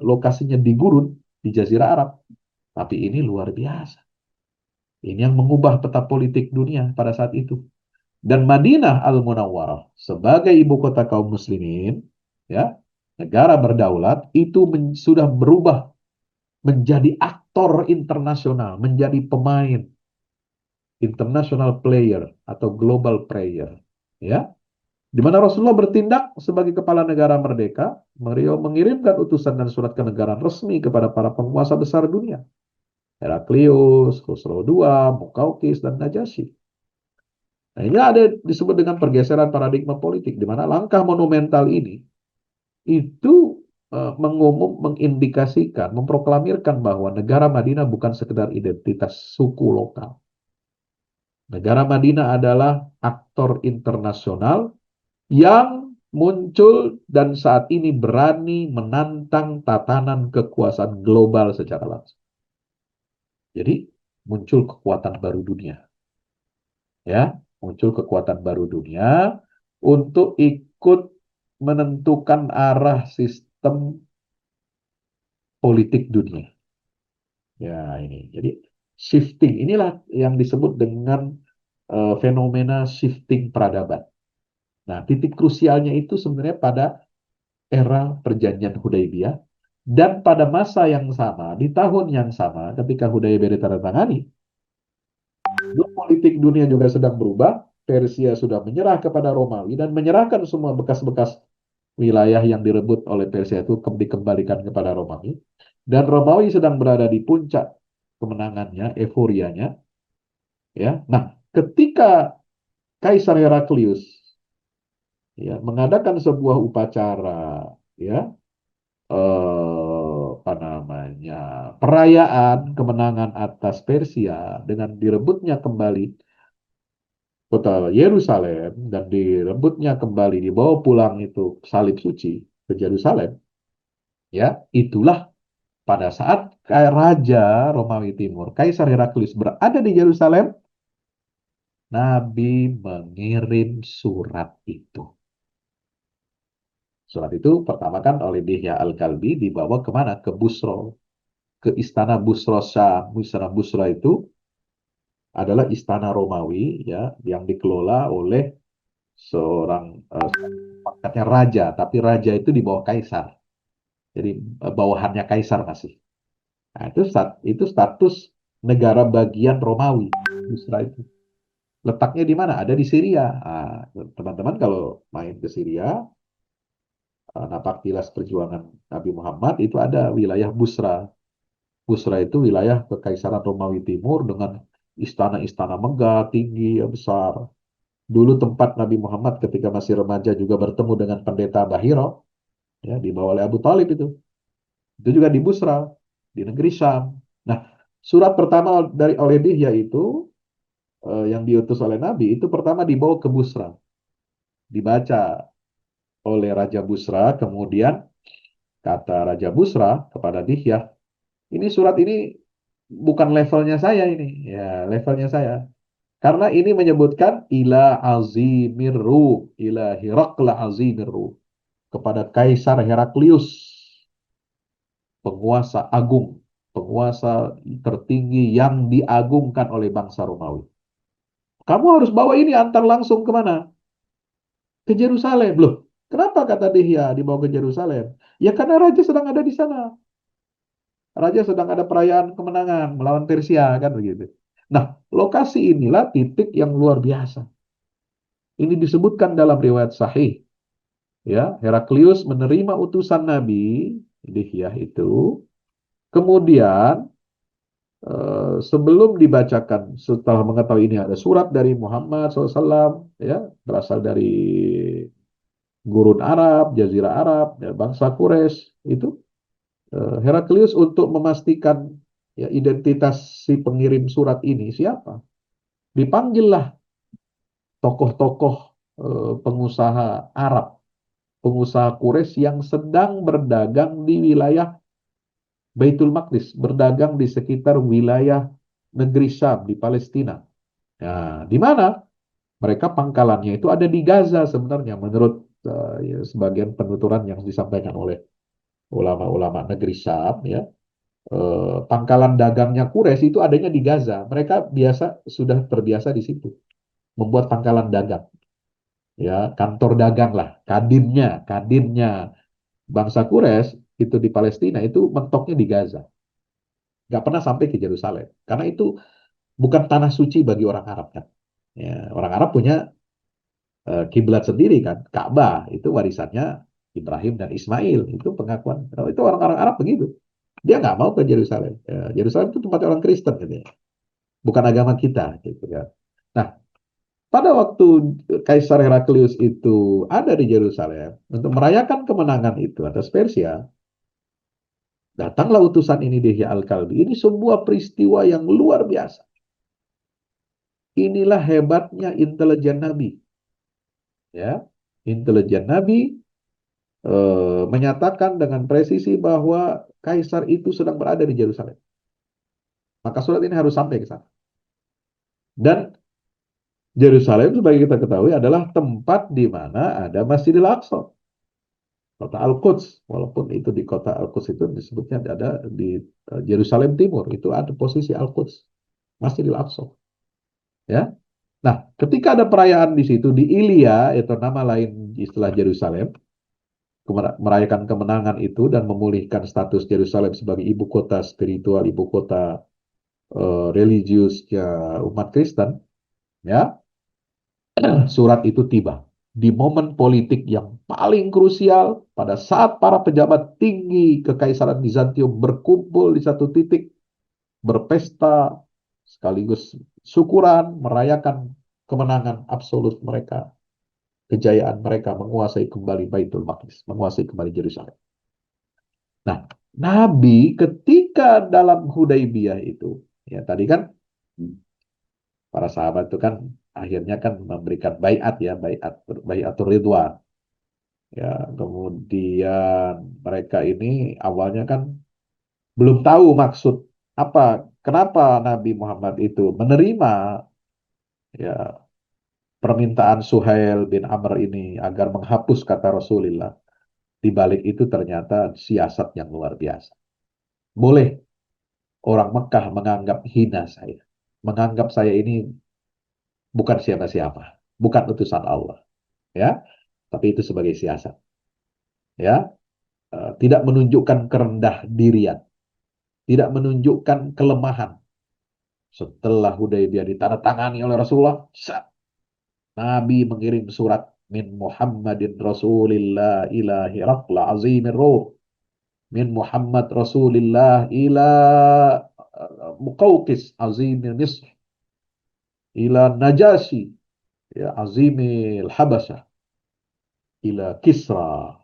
lokasinya di gurun di Jazirah Arab, tapi ini luar biasa. Ini yang mengubah peta politik dunia pada saat itu. Dan Madinah Al-Munawwarah sebagai ibu kota kaum muslimin, ya, negara berdaulat itu sudah berubah menjadi aktor internasional, menjadi pemain international player atau global player, ya. Di mana Rasulullah bertindak sebagai kepala negara merdeka, beliau mengirimkan utusan dan surat kenegaraan resmi kepada para penguasa besar dunia. Heraklius, Khusro II, Muqawqis, dan Najasyi. Nah, ini ada disebut dengan pergeseran paradigma politik, di mana langkah monumental ini itu mengindikasikan, memproklamirkan bahwa negara Madinah bukan sekedar identitas suku lokal. Negara Madinah adalah aktor internasional yang muncul dan saat ini berani menantang tatanan kekuasaan global secara langsung. Jadi muncul kekuatan baru dunia, ya, muncul kekuatan baru dunia untuk ikut menentukan arah sistem politik dunia. Ya, ini. Jadi shifting inilah yang disebut dengan fenomena shifting peradaban. Nah, titik krusialnya itu sebenarnya pada era perjanjian Hudaybiyah, dan pada masa yang sama, di tahun yang sama, ketika Hudaybiyah ditandatangani, politik dunia juga sedang berubah. Persia sudah menyerah kepada Romawi dan menyerahkan semua bekas-bekas wilayah yang direbut oleh Persia itu dikembalikan kepada Romawi. Dan Romawi sedang berada di puncak kemenangannya, euforianya. Ya, nah, ketika Kaisar Heraklius, ya, mengadakan sebuah upacara, ya, apa namanya, perayaan kemenangan atas Persia dengan direbutnya kembali kota Yerusalem dan direbutnya kembali, dibawa pulang itu salib suci ke Yerusalem, ya, itulah pada saat Raja Romawi Timur Kaisar Heraklius berada di Yerusalem, Nabi mengirim surat itu. Surat itu pertama kan oleh Dihya Al-Kalbi dibawa kemana? Ke Busro, ke istana Busro Syam. Istana Busro itu adalah istana Romawi ya yang dikelola oleh seorang pangkatnya raja, tapi raja itu di bawah kaisar. Jadi bawahannya kaisar masih. Nah, itu status negara bagian Romawi, Busra itu. Letaknya di mana? Ada di Syria. Nah, teman-teman kalau main ke Syria, napak tilas perjuangan Nabi Muhammad itu ada wilayah Busra. Busra itu wilayah Kekaisaran Romawi Timur dengan istana-istana megah, tinggi, ya, besar. Dulu tempat Nabi Muhammad ketika masih remaja juga bertemu dengan pendeta Bahiro, ya, dibawa oleh Abu Talib itu. Itu juga di Busra, di negeri Syam. Nah, surat pertama dari oleh Dihya itu yang diutus oleh Nabi itu pertama dibawa ke Busra, dibaca oleh Raja Busra, kemudian kata Raja Busra kepada Dihya, ini surat ini bukan levelnya saya ini, ya levelnya saya. Karena ini menyebutkan ila azimirru, ila Hirakla azimirru, kepada Kaisar Heraklius, penguasa agung, penguasa tertinggi yang diagungkan oleh bangsa Romawi. Kamu harus bawa ini antar langsung kemana? Ke Yerusalem. Loh, kenapa kata Dihya dibawa ke Yerusalem? Ya karena raja sedang ada di sana. Raja sedang ada perayaan kemenangan melawan Persia, kan begitu. Nah, lokasi inilah titik yang luar biasa. Ini disebutkan dalam riwayat sahih. Ya, Heraklius menerima utusan Nabi, Dihya itu. Kemudian sebelum dibacakan, setelah mengetahui ini ada surat dari Muhammad SAW, ya, berasal dari gurun Arab, Jazirah Arab, ya, bangsa Quraisy itu, Heraklius untuk memastikan ya, identitas si pengirim surat ini siapa, dipanggillah tokoh-tokoh pengusaha Arab, pengusaha Quraisy yang sedang berdagang di wilayah Baitul Maqdis, berdagang di sekitar wilayah negeri Syam di Palestina. Nah, di mana mereka pangkalannya itu ada di Gaza sebenarnya menurut ya, sebagian penuturan yang disampaikan oleh ulama-ulama negeri Syam ya. Pangkalan dagangnya Quraisy itu adanya di Gaza. Mereka sudah terbiasa di situ membuat pangkalan dagang ya, kantor dagang lah, kadinnya bangsa Quraisy itu di Palestina itu mentoknya di Gaza. Nggak pernah sampai ke Yerusalem karena itu bukan tanah suci bagi orang Arab kan. Ya, orang Arab punya kiblat sendiri kan, Ka'bah itu warisannya Ibrahim dan Ismail, itu pengakuan itu orang-orang Arab begitu. Dia nggak mau ke Yerusalem. Ya, Yerusalem itu tempat orang Kristen gitu ya, bukan agama kita gitu kan. Nah, pada waktu Kaisar Heraklius itu ada di Yerusalem untuk merayakan kemenangan itu atas Persia, datanglah utusan ini Dihya Al-Kalbi. Ini sebuah peristiwa yang luar biasa. Inilah hebatnya intelijen Nabi. Ya, intelijen Nabi menyatakan dengan presisi bahwa Kaisar itu sedang berada di Yerusalem. Maka surat ini harus sampai ke sana. Dan Yerusalem sebagai kita ketahui adalah tempat di mana ada Masjidil Aqsa, kota Al-Quds. Walaupun itu di kota Al-Quds itu disebutnya ada di Yerusalem Timur, itu ada posisi Al-Quds, Masjidil Aqsa. Ya. Nah, ketika ada perayaan di situ di Ilia, itu nama lain istilah Yerusalem, merayakan kemenangan itu dan memulihkan status Yerusalem sebagai ibu kota spiritual, ibu kota religiusnya umat Kristen, ya, surat itu tiba di momen politik yang paling krusial pada saat para pejabat tinggi Kekaisaran Bizantium berkumpul di satu titik, berpesta sekaligus syukuran merayakan kemenangan absolut mereka, kejayaan mereka menguasai kembali Baitul Maqdis, menguasai kembali Yerusalem. Nah, Nabi ketika dalam Hudaybiyah itu, ya tadi kan para sahabat itu kan akhirnya kan memberikan baiat ya, baiatur ridwan. Ya, kemudian mereka ini awalnya kan belum tahu maksud apa, kenapa Nabi Muhammad itu menerima ya permintaan Suhail bin Amr ini agar menghapus kata Rasulullah. di balik itu ternyata siasat yang luar biasa. Boleh orang Mekah menganggap hina saya, menganggap saya ini bukan siapa-siapa, bukan utusan Allah, ya, tapi itu sebagai siasat, ya. Tidak menunjukkan kerendah dirian, tidak menunjukkan kelemahan. Setelah Hudaybiyah ditandatangani oleh Rasulullah, Nabi mengirim surat min Muhammadin Rasulillah ila Hiraqla azimir ruh, min Muhammad Rasulillah ila Muqawqis azimir Misr, ila Najasyi ya azimil Habasyah, ila Kisra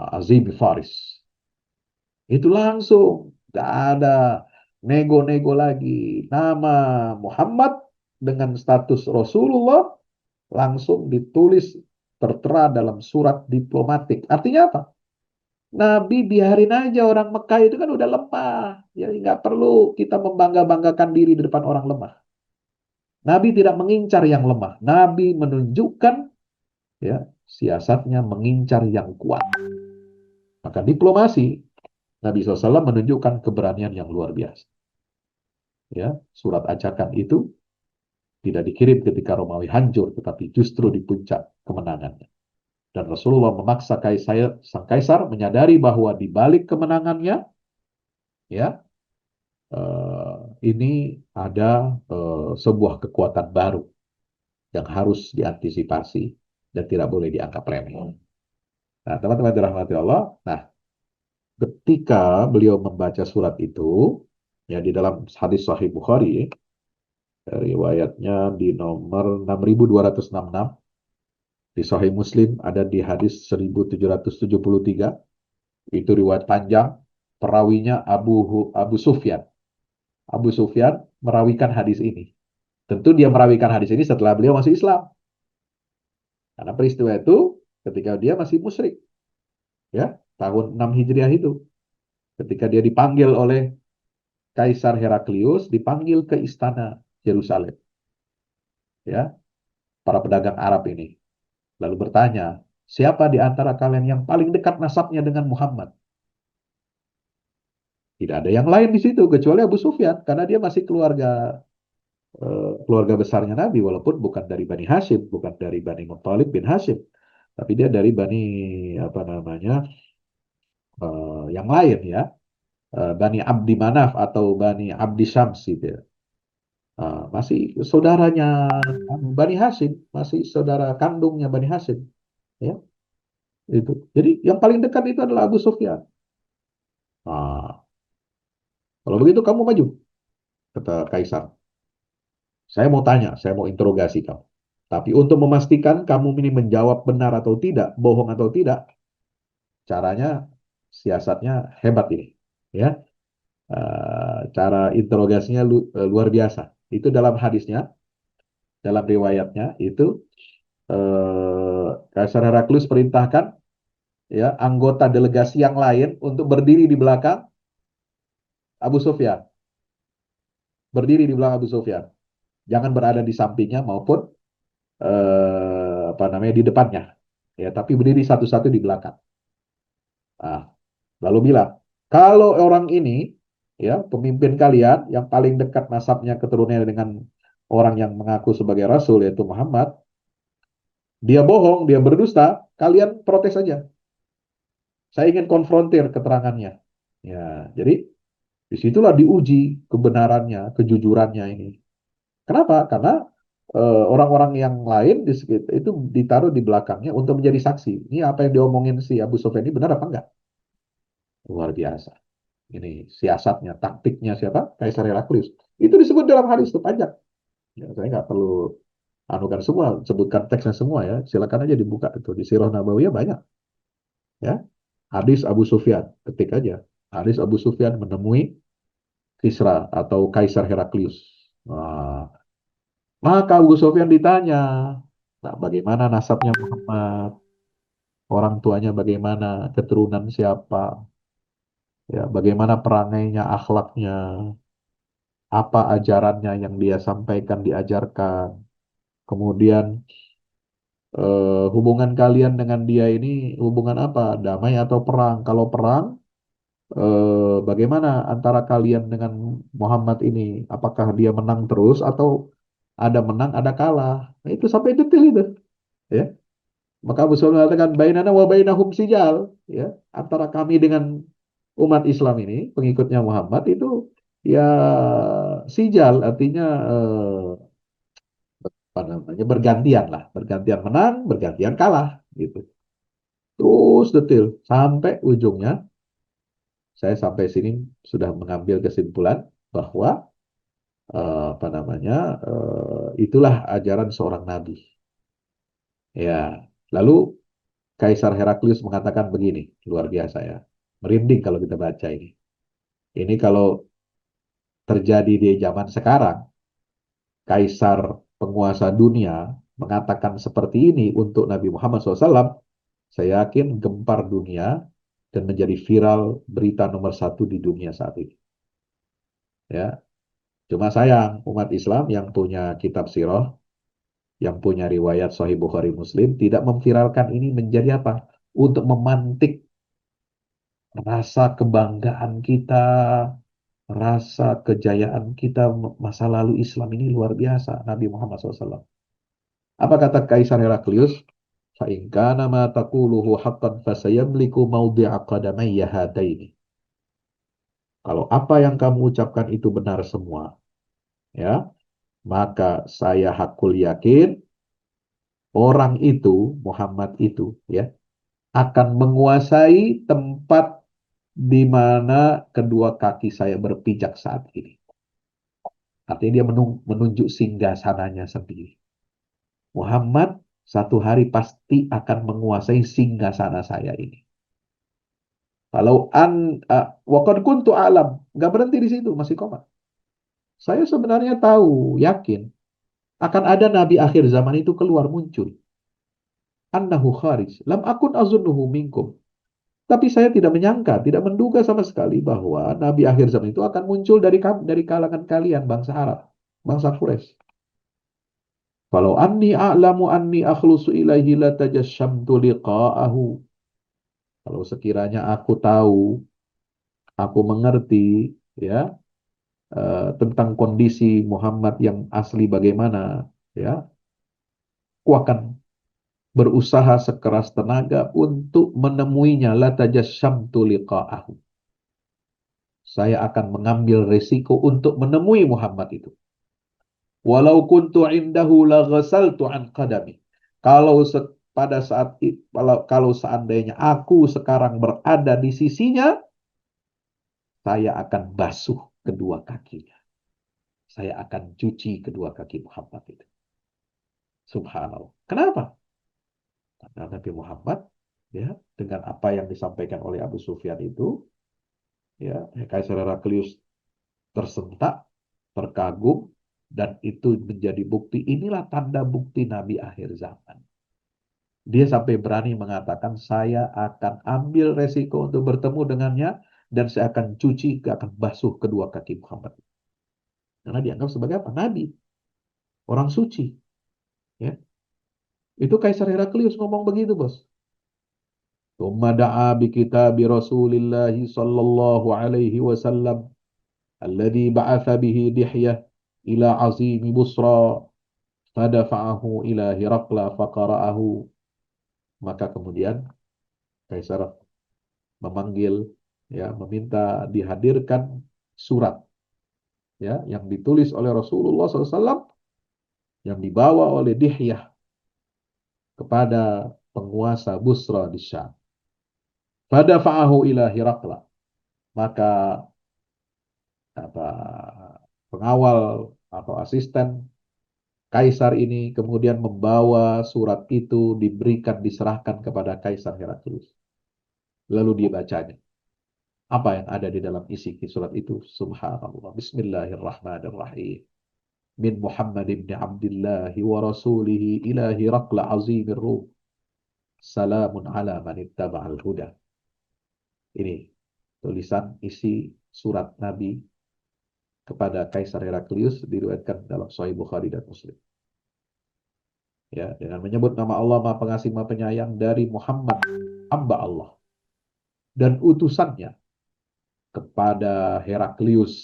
azimi Faris. Itu langsung, gak ada nego-nego lagi. Nama Muhammad dengan status Rasulullah langsung ditulis tertera dalam surat diplomatik. Artinya apa? Nabi biarin aja orang Mekah itu kan udah lemah. Ya nggak perlu kita membangga-banggakan diri di depan orang lemah. Nabi tidak mengincar yang lemah. Nabi menunjukkan ya siasatnya mengincar yang kuat. Maka diplomasi Nabi SAW menunjukkan keberanian yang luar biasa. Ya, surat ajakan itu tidak dikirim ketika Romawi hancur, tetapi justru di puncak kemenangannya. Dan Rasulullah memaksa sang kaisar menyadari bahwa di balik kemenangannya, ya, ini ada sebuah kekuatan baru yang harus diantisipasi dan tidak boleh dianggap remeh. Nah, teman-teman dirahmati Allah, nah, ketika beliau membaca surat itu, ya di dalam hadis Sahih Bukhari, riwayatnya di nomor 6266, di Sahih Muslim ada di hadis 1773, itu riwayat panjang, perawinya Abu Sufyan. Abu Sufyan merawikan hadis ini. Tentu dia merawikan hadis ini setelah beliau masih Islam. Karena peristiwa itu ketika dia masih musyrik. Ya, tahun 6 Hijriah itu. Ketika dia dipanggil oleh Kaisar Heraklius, dipanggil ke istana Yerusalem. Ya, para pedagang Arab ini. Lalu bertanya, siapa di antara kalian yang paling dekat nasabnya dengan Muhammad? Tidak ada yang lain di situ kecuali Abu Sufyan karena dia masih keluarga besarnya Nabi walaupun bukan dari Bani Hashim, bukan dari Bani Muttalib bin Hashim, tapi dia dari Bani apa namanya yang lain ya, Bani Abdi Manaf atau Bani Abdi Syams gitu ya. Masih saudaranya Bani Hashim, masih saudara kandungnya Bani Hashim ya. Itu. Jadi yang paling dekat itu adalah Abu Sufyan. Nah, kalau begitu kamu maju, kata Kaisar. Saya mau tanya, saya mau interogasi kamu. Tapi untuk memastikan kamu ini menjawab benar atau tidak, bohong atau tidak, caranya, siasatnya hebat ini. Ya, cara interogasinya luar biasa. Itu dalam hadisnya, dalam riwayatnya itu Kaisar Heraklius perintahkan ya anggota delegasi yang lain untuk berdiri di belakang Abu Sufyan, berdiri di belakang Abu Sufyan, jangan berada di sampingnya maupun apa namanya di depannya, ya tapi berdiri satu-satu di belakang. Nah, lalu bilang, kalau orang ini, ya pemimpin kalian yang paling dekat nasabnya keturunannya dengan orang yang mengaku sebagai Rasul yaitu Muhammad, dia bohong, dia berdusta, kalian protes saja. Saya ingin konfrontir keterangannya. Ya, jadi disitulah diuji kebenarannya, kejujurannya ini. Kenapa? Karena orang-orang yang lain di sekitar itu ditaruh di belakangnya untuk menjadi saksi. Ini apa yang diomongin si Abu Sufyan ini benar apa enggak? Luar biasa. Ini siasatnya, taktiknya siapa? Kaisar Heraklius. Itu disebut dalam hadis itu panjang. Ya, saya nggak perlu anukan semua, sebutkan teksnya semua ya. Silakan aja dibuka itu di Sirah Nabawiyah banyak. Ya, hadis Abu Sufyan, ketik aja. Hadis Abu Sufyan menemui Kisra atau Kaisar Heraklius. Nah, maka Abu Sufyan ditanya, nah, bagaimana nasabnya Muhammad? Orang tuanya bagaimana? Keturunan siapa? Ya, bagaimana perangainya, akhlaknya? Apa ajarannya yang dia sampaikan, diajarkan? Kemudian hubungan kalian dengan dia ini hubungan apa? Damai atau perang? Kalau perang, bagaimana antara kalian dengan Muhammad ini? Apakah dia menang terus atau ada menang, ada kalah? Nah, itu sampai detail itu, ya. Maka Abu Sufyan mengatakan bainana wa bainahum sijal, ya, antara kami dengan umat Islam ini, pengikutnya Muhammad itu ya sijal, artinya apa namanya bergantian lah, bergantian menang, bergantian kalah, gitu. Terus detail sampai ujungnya, saya sampai sini sudah mengambil kesimpulan bahwa apa namanya itulah ajaran seorang nabi. Ya, lalu Kaisar Heraklius mengatakan begini, luar biasa ya, merinding kalau kita baca ini. Ini kalau terjadi di zaman sekarang, kaisar penguasa dunia mengatakan seperti ini untuk Nabi Muhammad SAW, saya yakin gempar dunia dan menjadi viral berita nomor satu di dunia saat ini. Ya, cuma sayang umat Islam yang punya kitab sirah, yang punya riwayat Sahih Bukhari Muslim tidak memviralkan ini menjadi apa? Untuk memantik rasa kebanggaan kita, rasa kejayaan kita masa lalu Islam ini luar biasa Nabi Muhammad SAW. Apa kata Kaisar Heraklius? فَإِنْ كَانَ مَا تَقُولُهُ حَقًّا فَسَيَمْلِكُ مَوْضِعَ قَدَمَيَّ هَاتَيْنِ. Kalau apa yang kamu ucapkan itu benar semua, ya, maka saya hakul yakin orang itu, Muhammad itu, ya, akan menguasai tempat di mana kedua kaki saya berpijak saat ini. Artinya dia menunjuk singgasananya sendiri. Muhammad satu hari pasti akan menguasai singgasana saya ini. Kalau waqad kuntu alam, nggak berhenti di situ, masih koma. Saya sebenarnya tahu, yakin akan ada nabi akhir zaman itu keluar muncul. Annahu kharij, lam akun azunnuhu minkum. Tapi saya tidak menyangka, tidak menduga sama sekali bahwa nabi akhir zaman itu akan muncul dari kalangan kalian bangsa Arab, bangsa Quraisy. Kalau anni a'lamu anni akhlusu ilaihi latajashamtu liqa'ahu. Kalau sekiranya aku tahu, aku mengerti, ya, tentang kondisi Muhammad yang asli bagaimana, ya, aku akan berusaha sekeras tenaga untuk menemuinya. Latajashamtu liqa'ahu. Saya akan mengambil resiko untuk menemui Muhammad itu. Walau kuntu indahu laghasaltu an qadami. Kalau pada saat kalau seandainya aku sekarang berada di sisinya, saya akan basuh kedua kakinya. Saya akan cuci kedua kaki Muhammad itu. Subhanallah. Kenapa? Karena Nabi Muhammad, ya, dengan apa yang disampaikan oleh Abu Sufyan itu, ya, Kaisar Heraklius tersentak, terkagum, dan itu menjadi bukti. Inilah tanda bukti Nabi akhir zaman. Dia sampai berani mengatakan, saya akan ambil resiko untuk bertemu dengannya, dan saya akan cuci, akan basuh kedua kaki Muhammad. Karena dianggap sebagai apa? Nabi, orang suci. Ya. Itu Kaisar Heraklius ngomong begitu, bos. ثم دعا بكتاب رسول الله صلى الله عليه وسلم الذي بعث به دحية إلى عظيم بصرى فدفعه إلى هرقل فقرأه. Maka kemudian Kaisar memanggil, ya, meminta dihadirkan surat, ya, yang ditulis oleh Rasulullah SAW, yang dibawa oleh Dihyah kepada penguasa Busra di Syam. Fadafa'ahu ila Hirakla. Maka apa pengawal atau asisten Kaisar ini kemudian membawa surat itu, diberikan, diserahkan kepada Kaisar Heraklius. Lalu dibacanya. Apa yang ada di dalam isi surat itu? Subhanallah. Bismillahirrahmanirrahim. Min Muhammad ibn Abdullah wa rasulihi ila Hirakla azimir Rum. Salamun ala man ittaba'al huda. Ini tulisan isi surat Nabi kepada Kaisar Heraklius, diriwayatkan dalam Sahih Bukhari dan Muslim. ya, dengan menyebut nama Allah Maha Pengasih Maha Penyayang dari Muhammad, hamba Allah dan utusannya kepada Heraklius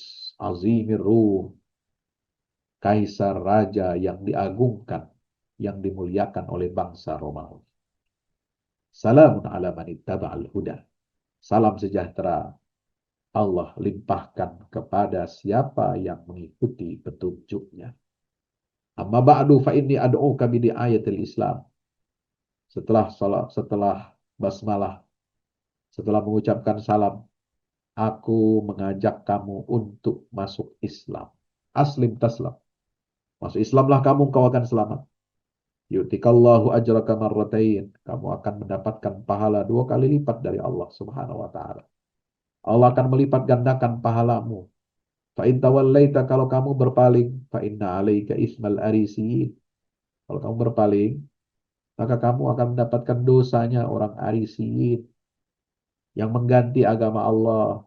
Azimir Rum, kaisar raja yang diagungkan, yang dimuliakan oleh bangsa Romawi. Salamun ala man ittaba'al huda. Salam sejahtera Allah limpahkan kepada siapa yang mengikuti petunjuknya. Amma ba'du fa inni ad'uka bi ayatil Islam. Setelah salat, setelah basmalah, setelah mengucapkan salam, aku mengajak kamu untuk masuk Islam. Aslim taslam. Masuk Islamlah kamu, kau akan selamat. Yu'tikallahu ajraka marratain. Kamu akan mendapatkan pahala 2 kali lipat dari Allah Subhanahu wa taala. Allah akan melipat gandakan pahalamu. Fa in tawallaita, kalau kamu berpaling, fa inna alaika ismal arisiyin. Kalau kamu berpaling, maka kamu akan mendapatkan dosanya orang Arisiyin yang mengganti agama Allah,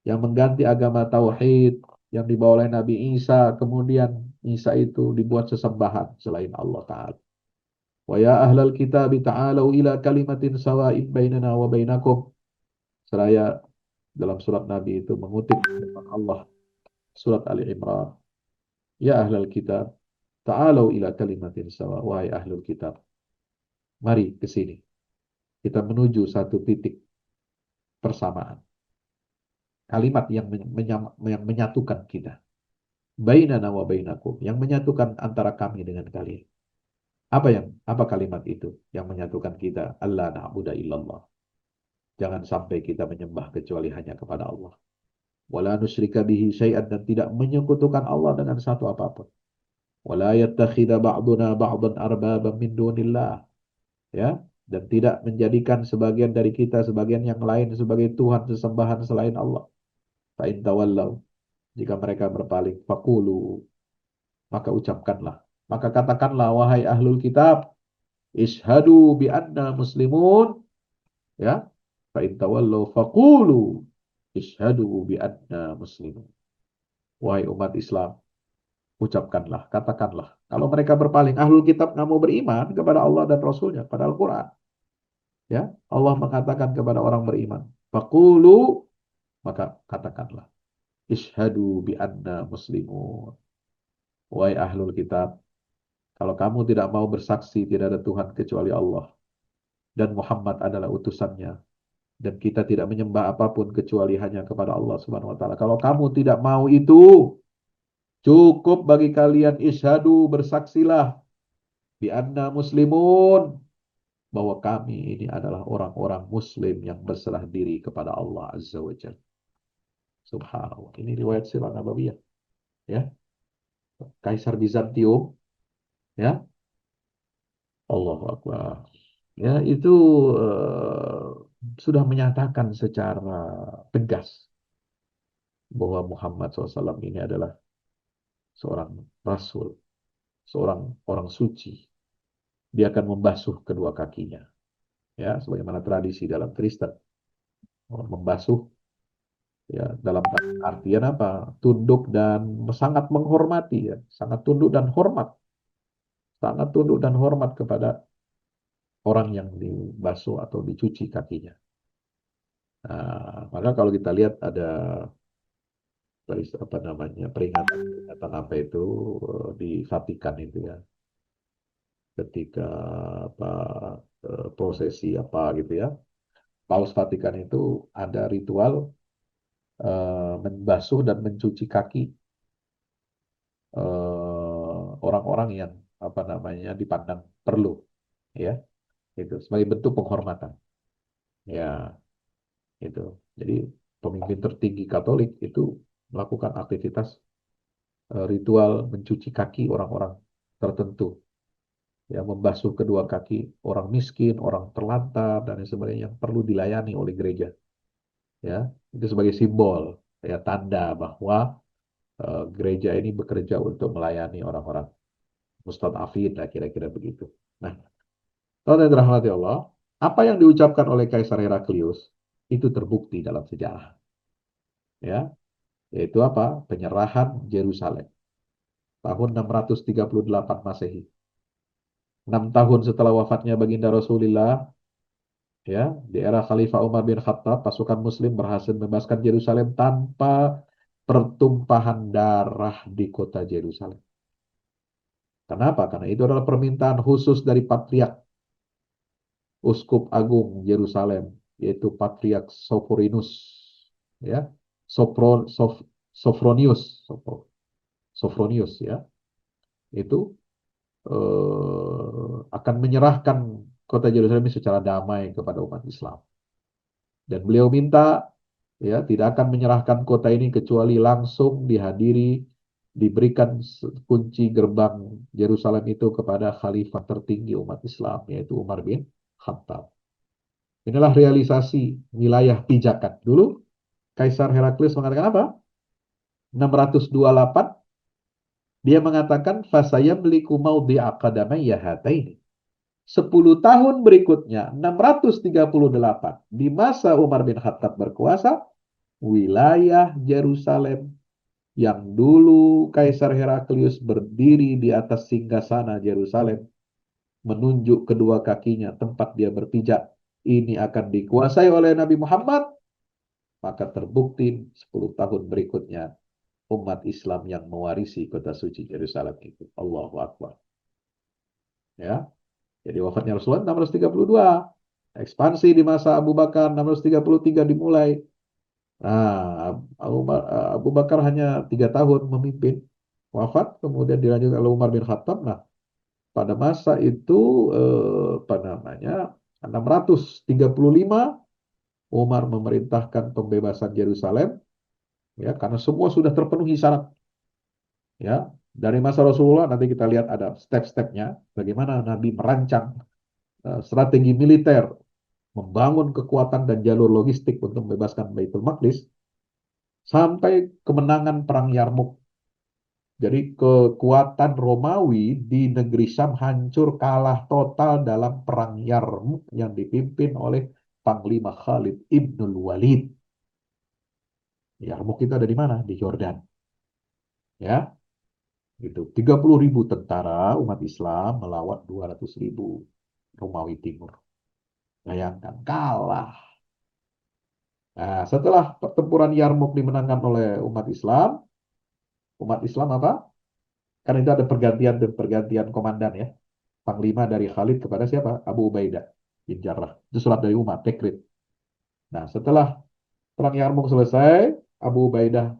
yang mengganti agama tauhid yang dibawa oleh Nabi Isa. Kemudian Isa itu dibuat sesembahan selain Allah Ta'ala. Wa ya ahlal kitab ta'alau ila kalimatin sawa'in bainana wa bainakum. Seraya dalam surat Nabi itu mengutip firman Allah, surat Ali Imran. Ya ahlal kitab ta'alau ila kalimatin sawa. Wahai ahlul kitab, mari ke sini. Kita menuju satu titik persamaan. Kalimat yang menyatukan kita. Bainana wa bainakum. Yang menyatukan antara kami dengan kalian. Apa kalimat itu yang menyatukan kita? Allah na'budu illallah. Jangan sampai kita menyembah kecuali hanya kepada Allah. Wala nusyrika bihi syai'an, dan tidak menyekutukan Allah dengan satu apapun. Wala yattakhidha ba'duna ba'dan arbaban min dunillah. Ya, dan tidak menjadikan sebagian dari kita sebagian yang lain sebagai Tuhan sesembahan selain Allah. Fa'in tawallau, jika mereka berpaling, faqulu, maka ucapkanlah, maka katakanlah, wahai ahlul kitab, ishadu bi anna muslimun, ya, fa'in tawallau faqulu ishadu bi anna muslimun. Wahai umat Islam, ucapkanlah, katakanlah, kalau mereka berpaling, ahlul kitab nggak mau beriman kepada Allah dan Rasulnya, pada Al-Quran, ya, Allah mengatakan kepada orang beriman, faqulu, maka katakanlah, ishadu bi anna muslimun. Wahai ahlul kitab, kalau kamu tidak mau bersaksi tidak ada Tuhan kecuali Allah dan Muhammad adalah utusannya, dan kita tidak menyembah apapun kecuali hanya kepada Allah Subhanahu wa taala. Kalau kamu tidak mau itu, cukup bagi kalian ishadu, bersaksilah, bi anna muslimun, bahwa kami ini adalah orang-orang muslim yang berserah diri kepada Allah Azza wa Jalla. Subhanallah. Ini riwayat Sirah Nabawiyah, ya. Kaisar Bizantium, ya. Allahu Akbar. Ya, itu eh, sudah menyatakan secara tegas bahwa Muhammad SAW ini adalah seorang rasul, seorang orang suci. Dia akan membasuh kedua kakinya. Ya, sebagaimana tradisi dalam Kristen. Orang membasuh, ya, dalam artian apa? Tunduk dan sangat menghormati, ya. Sangat tunduk dan hormat. Sangat tunduk dan hormat kepada orang yang dibasuh atau dicuci kakinya. Nah, maka kalau kita lihat ada apa namanya, peringatan apa itu di Vatikan itu, ya, ketika apa prosesi apa gitu, ya, Paus Vatikan itu ada ritual membasuh dan mencuci kaki orang-orang yang apa namanya dipandang perlu, ya, itu sebagai bentuk penghormatan, ya, itu. Jadi pemimpin tertinggi Katolik itu melakukan aktivitas ritual mencuci kaki orang-orang tertentu, ya, membasuh kedua kaki orang miskin, orang terlantar dan sebagainya yang perlu dilayani oleh gereja, ya, itu sebagai simbol, ya, tanda bahwa gereja ini bekerja untuk melayani orang-orang mustadafin, lah kira-kira begitu. Nah, kalau yang dirahmati Allah, apa yang diucapkan oleh Kaisar Heraklius itu terbukti dalam sejarah, ya, yaitu apa? Penyerahan Yerusalem tahun 638 Masehi. 6 tahun setelah wafatnya baginda Rasulullah, ya, di era Khalifah Umar bin Khattab, pasukan Muslim berhasil membebaskan Yerusalem tanpa pertumpahan darah di kota Yerusalem. Kenapa? Karena itu adalah permintaan khusus dari Patriark Uskup Agung Yerusalem, yaitu Patriark Soforinus, ya, Sophronius, Sophronius, ya, itu akan menyerahkan kota Yerusalem ini secara damai kepada umat Islam. Dan beliau minta, ya, tidak akan menyerahkan kota ini kecuali langsung dihadiri, diberikan kunci gerbang Yerusalem itu kepada khalifah tertinggi umat Islam, yaitu Umar bin Khattab. Inilah realisasi wilayah pijakan. Dulu Kaisar Heraklius mengatakan apa? 628, dia mengatakan fasayamliku maudhi'a qadamayya hataini. 10 tahun berikutnya, 638, di masa Umar bin Khattab berkuasa, wilayah Yerusalem yang dulu Kaisar Heraklius berdiri di atas singgasana Yerusalem, menunjuk kedua kakinya tempat dia berpijak, ini akan dikuasai oleh Nabi Muhammad, maka terbukti 10 tahun berikutnya umat Islam yang mewarisi kota suci Yerusalem itu. Allahu Akbar. Ya. Jadi wafatnya Rasulullah 632. Ekspansi di masa Abu Bakar 633 dimulai. Nah, Abu Bakar hanya 3 tahun memimpin, wafat, kemudian dilanjutkan oleh Umar bin Khattab. Nah, pada masa itu apa namanya 635 Umar memerintahkan pembebasan Yerusalem, ya, karena semua sudah terpenuhi syarat, ya. Dari masa Rasulullah nanti kita lihat ada step-stepnya bagaimana Nabi merancang strategi militer, membangun kekuatan dan jalur logistik untuk membebaskan Baitul Maqdis sampai kemenangan perang Yarmuk. Jadi kekuatan Romawi di negeri Syam hancur, kalah total dalam perang Yarmuk yang dipimpin oleh Panglima Khalid Ibnul Walid. Yarmuk itu ada di mana? Di Yordan. Ya, gitu. 30.000 tentara umat Islam melawan 200.000 Romawi Timur. Bayangkan, kalah. Nah, setelah pertempuran Yarmuk dimenangkan oleh umat Islam apa? Karena itu ada pergantian dan pergantian komandan, ya. Panglima dari Khalid kepada siapa? Abu Ubaidah bin Jarrah. Itu surat dari umat, dekret. Nah, setelah perang Yarmuk selesai, Abu Ubaidah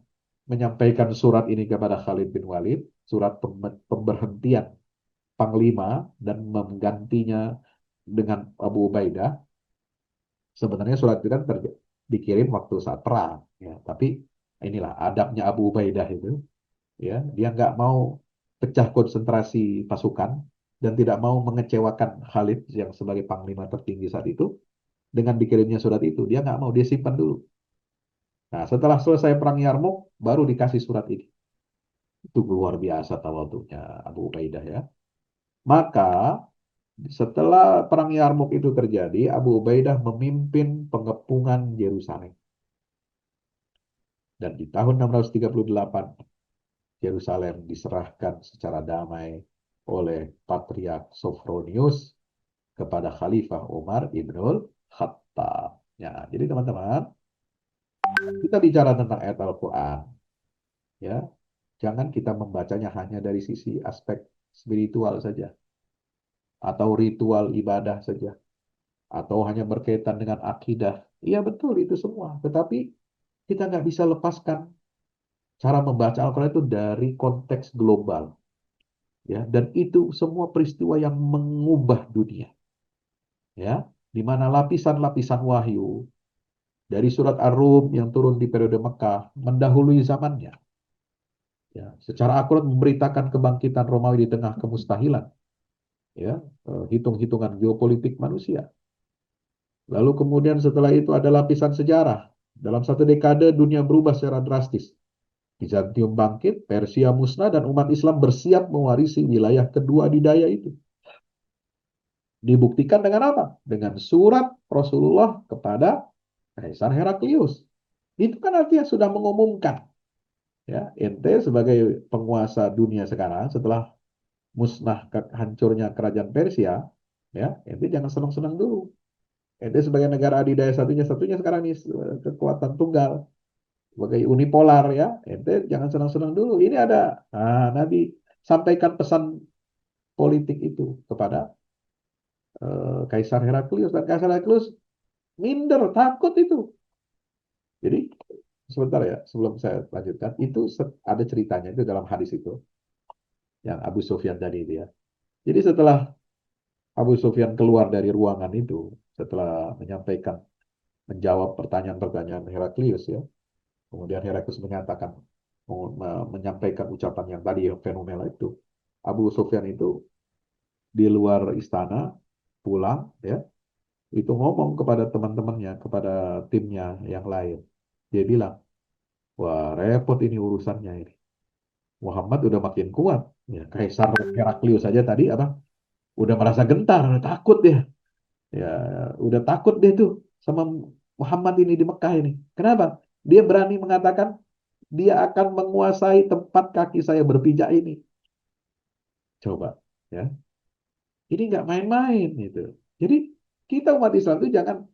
menyampaikan surat ini kepada Khalid bin Walid, surat pemberhentian Panglima dan menggantinya dengan Abu Ubaidah. Sebenarnya surat itu kan dikirim waktu saat perang, ya. Tapi inilah adabnya Abu Ubaidah itu, ya. Dia nggak mau pecah konsentrasi pasukan dan tidak mau mengecewakan Khalid yang sebagai panglima tertinggi saat itu dengan dikirimnya surat itu. Dia nggak mau, dia simpan dulu. Nah, setelah selesai perang Yarmuk, baru dikasih surat ini. Itu luar biasa tawadhunya Abu Ubaidah, ya. Maka setelah perang Yarmuk itu terjadi, Abu Ubaidah memimpin pengepungan Yerusalem. Dan di tahun 638, Yerusalem diserahkan secara damai oleh Patriark Sophronius kepada Khalifah Umar Ibnul Khattab. Ya, jadi teman-teman, kita bicara tentang ayat Al-Quran, ya, jangan kita membacanya hanya dari sisi aspek spiritual saja, atau ritual ibadah saja, atau hanya berkaitan dengan akidah. Iya betul itu semua, tetapi kita nggak bisa lepaskan cara membaca Al-Quran itu dari konteks global, ya, dan itu semua peristiwa yang mengubah dunia, ya, di mana lapisan-lapisan wahyu dari surat Ar-Rum yang turun di periode Mekah mendahului zamannya, ya, secara akurat memberitakan kebangkitan Romawi di tengah kemustahilan, ya, hitung-hitungan geopolitik manusia. Lalu kemudian setelah itu ada lapisan sejarah. Dalam satu dekade dunia berubah secara drastis. Bizantium bangkit, Persia musnah, dan umat Islam bersiap mewarisi wilayah kedua adidaya itu. Dibuktikan dengan apa? Dengan surat Rasulullah kepada Kaisar Heraklius. Itu kan artinya sudah mengumumkan, ya, ente sebagai penguasa dunia sekarang setelah musnah hancurnya kerajaan Persia, ya, ente jangan senang-senang dulu. Ente sebagai negara adidaya satunya sekarang ini kekuatan tunggal sebagai unipolar, ya, ente jangan senang-senang dulu. Ini ada, Nabi sampaikan pesan politik itu kepada Kaisar Heraklius, dan Kaisar Heraklius minder, takut itu. Jadi sebentar ya, sebelum saya lanjutkan, itu ada ceritanya itu dalam hadis itu yang Abu Sufyan tadi itu ya. Jadi setelah Abu Sufyan keluar dari ruangan itu, setelah menjawab pertanyaan-pertanyaan Heraklius ya, kemudian Heraklius menyatakan, menyampaikan ucapan yang tadi yang fenomenal itu, Abu Sufyan itu di luar istana pulang ya, itu ngomong kepada teman-temannya, kepada timnya yang lain. Dia bilang, wah repot ini urusannya ini. Muhammad udah makin kuat. Ya, Kaisar Heraklius saja tadi apa? Udah merasa gentar, takut dia. Ya, udah takut dia tuh sama Muhammad ini di Mekah ini. Kenapa? Dia berani mengatakan dia akan menguasai tempat kaki saya berpijak ini. Coba, ya. Ini nggak main-main gitu. Jadi kita umat Islam itu jangan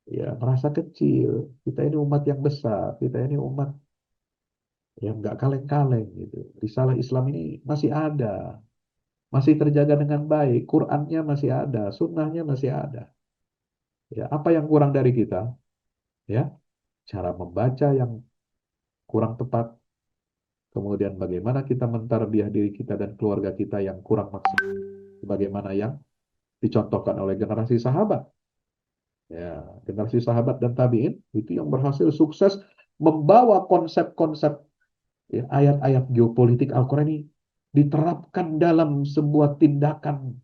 ya merasa kecil. Kita ini umat yang besar. Kita ini umat yang nggak kaleng-kaleng gitu. Risalah Islam ini masih ada, masih terjaga dengan baik. Qurannya masih ada, sunnahnya masih ada. Ya, apa yang kurang dari kita? Ya, cara membaca yang kurang tepat. Kemudian bagaimana kita mentarbiah diri kita dan keluarga kita yang kurang maksimal. Bagaimana yang dicontohkan oleh generasi sahabat. Ya, generasi sahabat dan tabi'in itu yang berhasil sukses membawa konsep-konsep ya, ayat-ayat geopolitik Al-Quran ini diterapkan dalam sebuah tindakan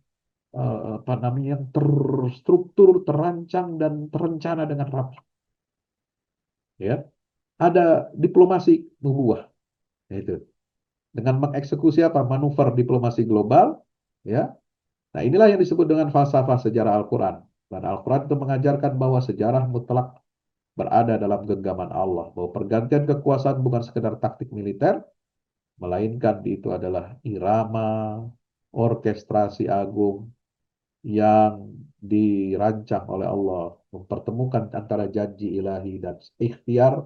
apa namanya yang terstruktur, terancang dan terencana dengan rapi. Ya, ada diplomasi nubuah, itu dengan mengeksekusi apa manuver diplomasi global, ya. Nah, inilah yang disebut dengan falsafah sejarah Al-Quran. Dan Al-Quran itu mengajarkan bahwa sejarah mutlak berada dalam genggaman Allah, bahwa pergantian kekuasaan bukan sekedar taktik militer, melainkan itu adalah irama orkestrasi agung yang dirancang oleh Allah, mempertemukan antara janji ilahi dan ikhtiar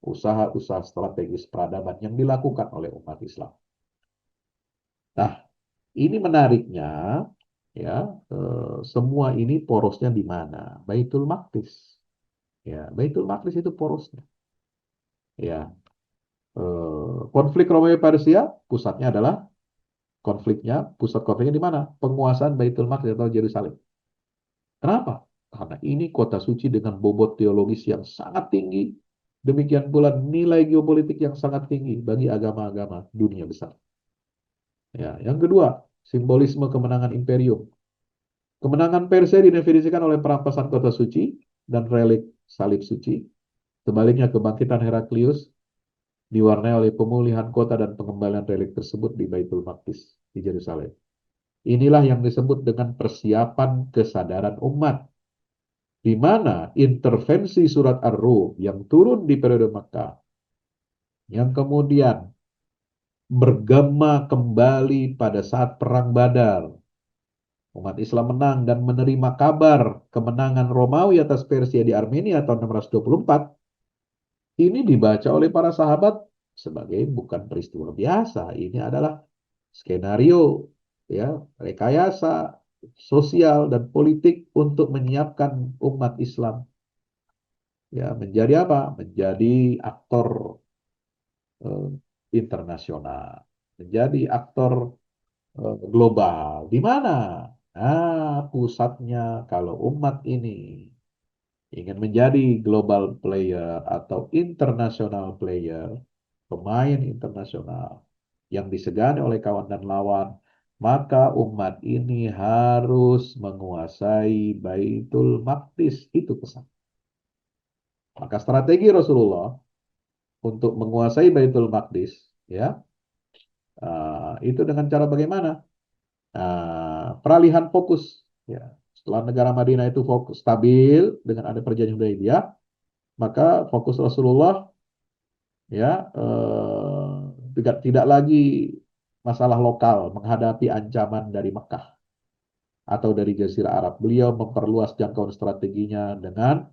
usaha-usaha strategis peradaban yang dilakukan oleh umat Islam. Nah, ini menariknya ya, semua ini porosnya di mana? Baitul Maqdis. Ya, Baitul Maqdis itu porosnya. Ya, konflik Romawi Persia pusatnya adalah pusat konfliknya di mana? Penguasaan Baitul Maqdis atau Yerusalem. Kenapa? Karena ini kota suci dengan bobot teologis yang sangat tinggi. Demikian pula nilai geopolitik yang sangat tinggi bagi agama-agama dunia besar. Ya, yang kedua, simbolisme kemenangan imperium. Kemenangan Persia didefinisikan oleh perampasan kota suci dan relik salib suci. Sebaliknya, kebangkitan Heraklius diwarnai oleh pemulihan kota dan pengembalian relik tersebut di Baitul Maqdis di Yerusalem. Inilah yang disebut dengan persiapan kesadaran umat, di mana intervensi surat Ar-Rum yang turun di periode Makkah, yang kemudian bergema kembali pada saat Perang Badar. Umat Islam menang dan menerima kabar kemenangan Romawi atas Persia di Armenia tahun 624. Ini dibaca oleh para sahabat sebagai bukan peristiwa biasa. Ini adalah skenario, ya, rekayasa sosial dan politik untuk menyiapkan umat Islam ya menjadi apa? Menjadi aktor eh, internasional, menjadi aktor global. Di mana? Pusatnya kalau umat ini ingin menjadi global player atau international player, pemain internasional yang disegani oleh kawan dan lawan, maka umat ini harus menguasai Baitul Maqdis. Itu pesan. Maka strategi Rasulullah untuk menguasai Baitul Maqdis, ya, itu dengan cara bagaimana? Peralihan fokus. Ya. Setelah negara Madinah itu fokus stabil dengan ada perjanjian Hudaybiyah, maka fokus Rasulullah ya tidak lagi masalah lokal menghadapi ancaman dari Mekah atau dari Jazirah Arab. Beliau memperluas jangkauan strateginya dengan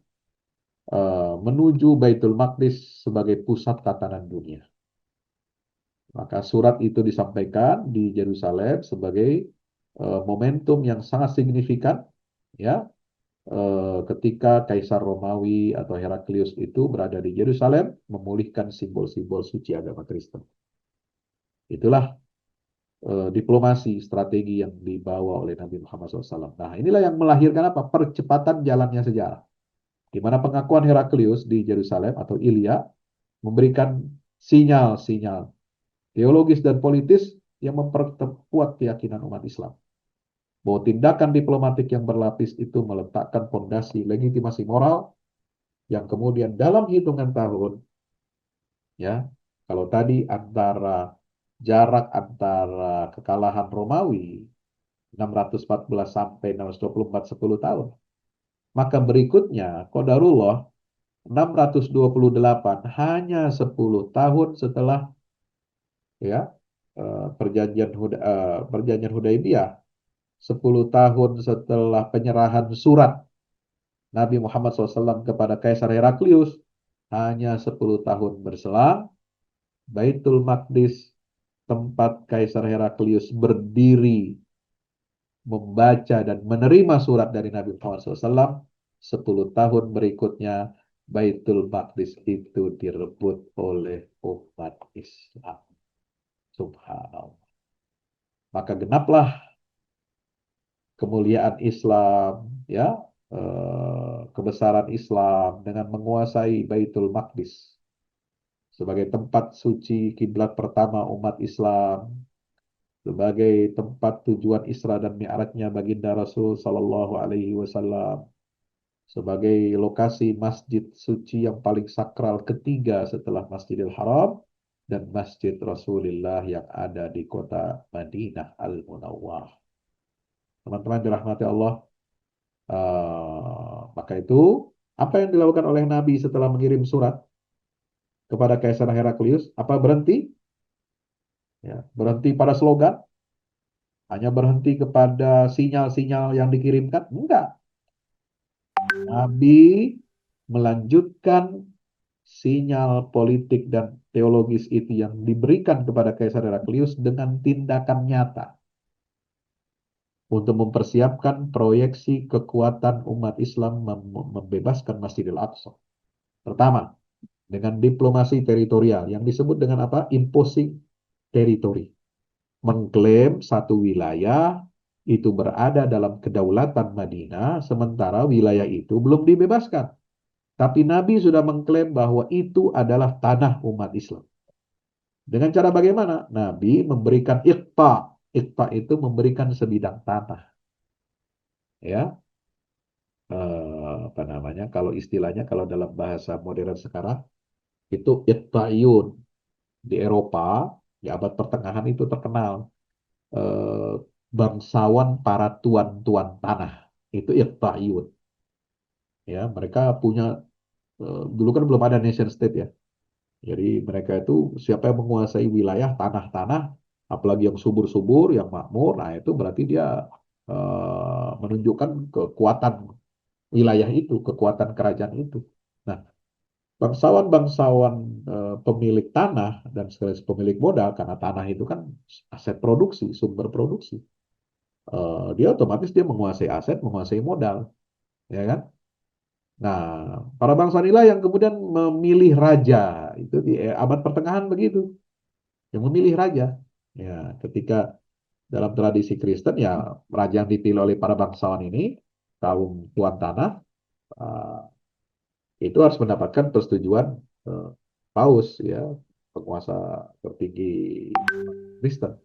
menuju Baitul Maqdis sebagai pusat tatanan dunia. Maka surat itu disampaikan di Yerusalem sebagai momentum yang sangat signifikan, ya, ketika Kaisar Romawi atau Heraklius itu berada di Yerusalem memulihkan simbol-simbol suci agama Kristen. Itulah diplomasi strategi yang dibawa oleh Nabi Muhammad SAW. Nah, inilah yang melahirkan apa? Percepatan jalannya sejarah. Di mana pengakuan Heraklius di Yerusalem atau Ilya memberikan sinyal-sinyal teologis dan politis yang memperkuat keyakinan umat Islam bahwa tindakan diplomatik yang berlapis itu meletakkan fondasi legitimasi moral yang kemudian dalam hitungan tahun, ya, kalau tadi jarak antara kekalahan Romawi 614 sampai 624 10 tahun, maka berikutnya qadarullah 628 hanya 10 tahun setelah, ya, perjanjian Hudaibiyah, 10 tahun setelah penyerahan surat Nabi Muhammad SAW kepada Kaisar Heraklius, hanya 10 tahun berselang, Baitul Maqdis, tempat Kaisar Heraklius berdiri, membaca dan menerima surat dari Nabi Muhammad SAW, 10 tahun berikutnya Baitul Maqdis itu direbut oleh umat Islam. Subhanallah. Maka genaplah kemuliaan Islam, ya, kebesaran Islam dengan menguasai Baitul Maqdis sebagai tempat suci kiblat pertama umat Islam, sebagai tempat tujuan Isra dan Mi'rajnya baginda Rasul Sallallahu Alaihi Wasallam, sebagai lokasi masjid suci yang paling sakral ketiga setelah Masjidil Haram dan Masjid Rasulullah yang ada di kota Madinah Al-Munawwar. Teman-teman dirahmati Allah, maka itu apa yang dilakukan oleh Nabi setelah mengirim surat kepada Kaisar Heraklius? Apa berhenti? Ya, berhenti pada slogan? Hanya berhenti kepada sinyal-sinyal yang dikirimkan? Enggak. Nabi melanjutkan sinyal politik dan teologis itu yang diberikan kepada Kaisar Heraklius dengan tindakan nyata untuk mempersiapkan proyeksi kekuatan umat Islam membebaskan Masjidil Aqsa. Pertama, dengan diplomasi teritorial yang disebut dengan apa? Imposing territory. Mengklaim satu wilayah itu berada dalam kedaulatan Madinah, sementara wilayah itu belum dibebaskan. Tapi Nabi sudah mengklaim bahwa itu adalah tanah umat Islam. Dengan cara bagaimana? Nabi memberikan iqta. Iqta itu memberikan sebidang tanah. Ya, apa namanya? Kalau istilahnya, kalau dalam bahasa modern sekarang, itu iqta'iyun. Di Eropa, di abad pertengahan itu terkenal. Eh, Bangsawan para tuan-tuan tanah. Itu iqta'iyun. Ya, mereka punya, dulu kan belum ada nation state ya. Jadi mereka itu siapa yang menguasai wilayah tanah-tanah, apalagi yang subur-subur, yang makmur, nah itu berarti dia menunjukkan kekuatan wilayah itu, kekuatan kerajaan itu. Nah, bangsawan-bangsawan pemilik tanah dan sekaligus pemilik modal, karena tanah itu kan aset produksi, sumber produksi, dia otomatis dia menguasai aset, menguasai modal, ya kan? Nah, para bangsa inilah yang kemudian memilih raja. Itu di abad pertengahan begitu, yang memilih raja. Ya, ketika dalam tradisi Kristen ya raja yang dipilih oleh para bangsawan ini, kaum tuan tanah, eh, itu harus mendapatkan persetujuan eh, paus, ya, penguasa tertinggi Kristen.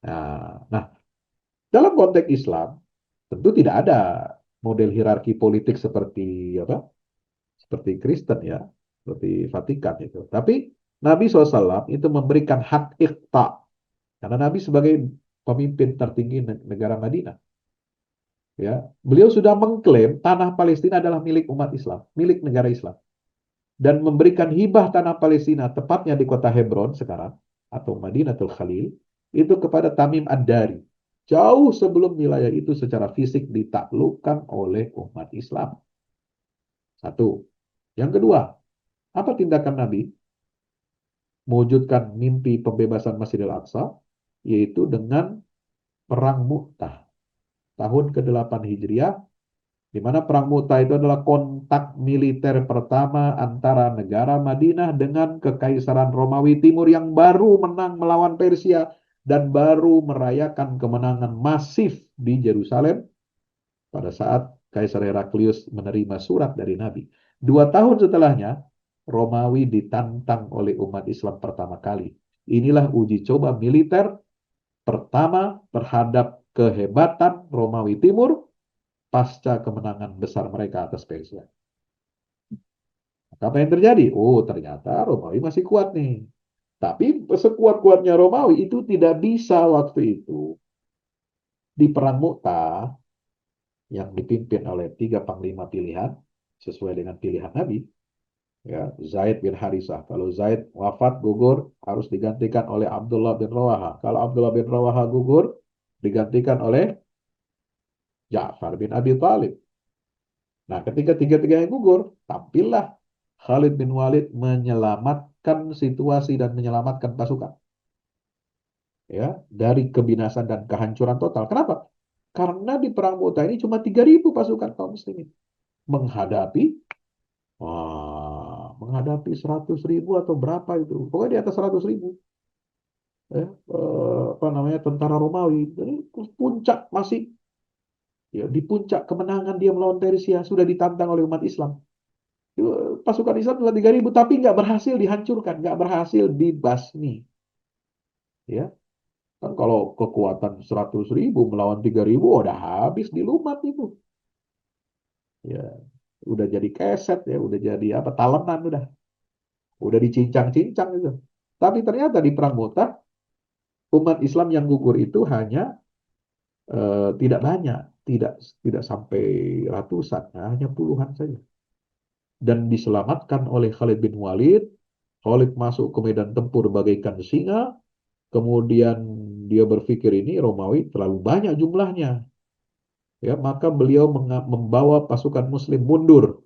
Nah, dalam konteks Islam tentu tidak ada model hierarki politik seperti apa? Seperti Kristen ya, seperti Vatikan itu. Tapi Nabi SAW itu memberikan hak iqta karena Nabi sebagai pemimpin tertinggi negara Madinah, ya, beliau sudah mengklaim tanah Palestina adalah milik umat Islam, milik negara Islam, dan memberikan hibah tanah Palestina tepatnya di kota Hebron sekarang atau Madinatul Khalil itu kepada Tamim Ad-Dari. Jauh sebelum wilayah itu secara fisik ditaklukkan oleh umat Islam. Satu. Yang kedua, apa tindakan Nabi? Mewujudkan mimpi pembebasan Masjidil Aqsa, yaitu dengan Perang Mu'tah. Tahun ke-8 Hijriah, di mana Perang Mu'tah itu adalah kontak militer pertama antara negara Madinah dengan Kekaisaran Romawi Timur yang baru menang melawan Persia dan baru merayakan kemenangan masif di Yerusalem pada saat Kaisar Heraklius menerima surat dari Nabi. 2 tahun setelahnya, Romawi ditantang oleh umat Islam pertama kali. Inilah uji coba militer pertama terhadap kehebatan Romawi Timur pasca kemenangan besar mereka atas Persia. Apa yang terjadi? Oh, ternyata Romawi masih kuat nih. Tapi sekuat-kuatnya Romawi itu tidak bisa waktu itu di Perang Mu'tah yang dipimpin oleh 3 panglima pilihan sesuai dengan pilihan Nabi. Ya, Zaid bin Harisah. Kalau Zaid wafat gugur harus digantikan oleh Abdullah bin Rawaha. Kalau Abdullah bin Rawaha gugur digantikan oleh Ja'far bin Abi Thalib. Nah, ketika tiga-tiganya gugur, tampillah Khalid bin Walid menyelamatkan situasi dan menyelamatkan pasukan ya dari kebinasan dan kehancuran total. Kenapa? Karena di perang Mu'tah ini cuma 3.000 pasukan kaum muslimin menghadapi menghadapi 100.000 atau berapa itu. Pokoknya di atas 100.000 ya, apa namanya tentara Romawi. Jadi puncak masih ya, di puncak kemenangan dia melawan Persia sudah ditantang oleh umat Islam. Pasukan Islam cuma 3.000 tapi nggak berhasil dihancurkan, nggak berhasil dibasmi. Ya, kan kalau kekuatan 100.000 melawan 3.000 udah habis dilumat itu. Ya, udah jadi keset ya, udah jadi apa talenan udah dicincang-cincang itu. Tapi ternyata di Perang Mu'tah umat Islam yang gugur itu hanya tidak banyak, tidak tidak sampai ratusan, hanya puluhan saja. Dan diselamatkan oleh Khalid bin Walid. Khalid masuk ke medan tempur bagaikan singa. Kemudian dia berpikir ini Romawi terlalu banyak jumlahnya. Ya, maka beliau membawa pasukan Muslim mundur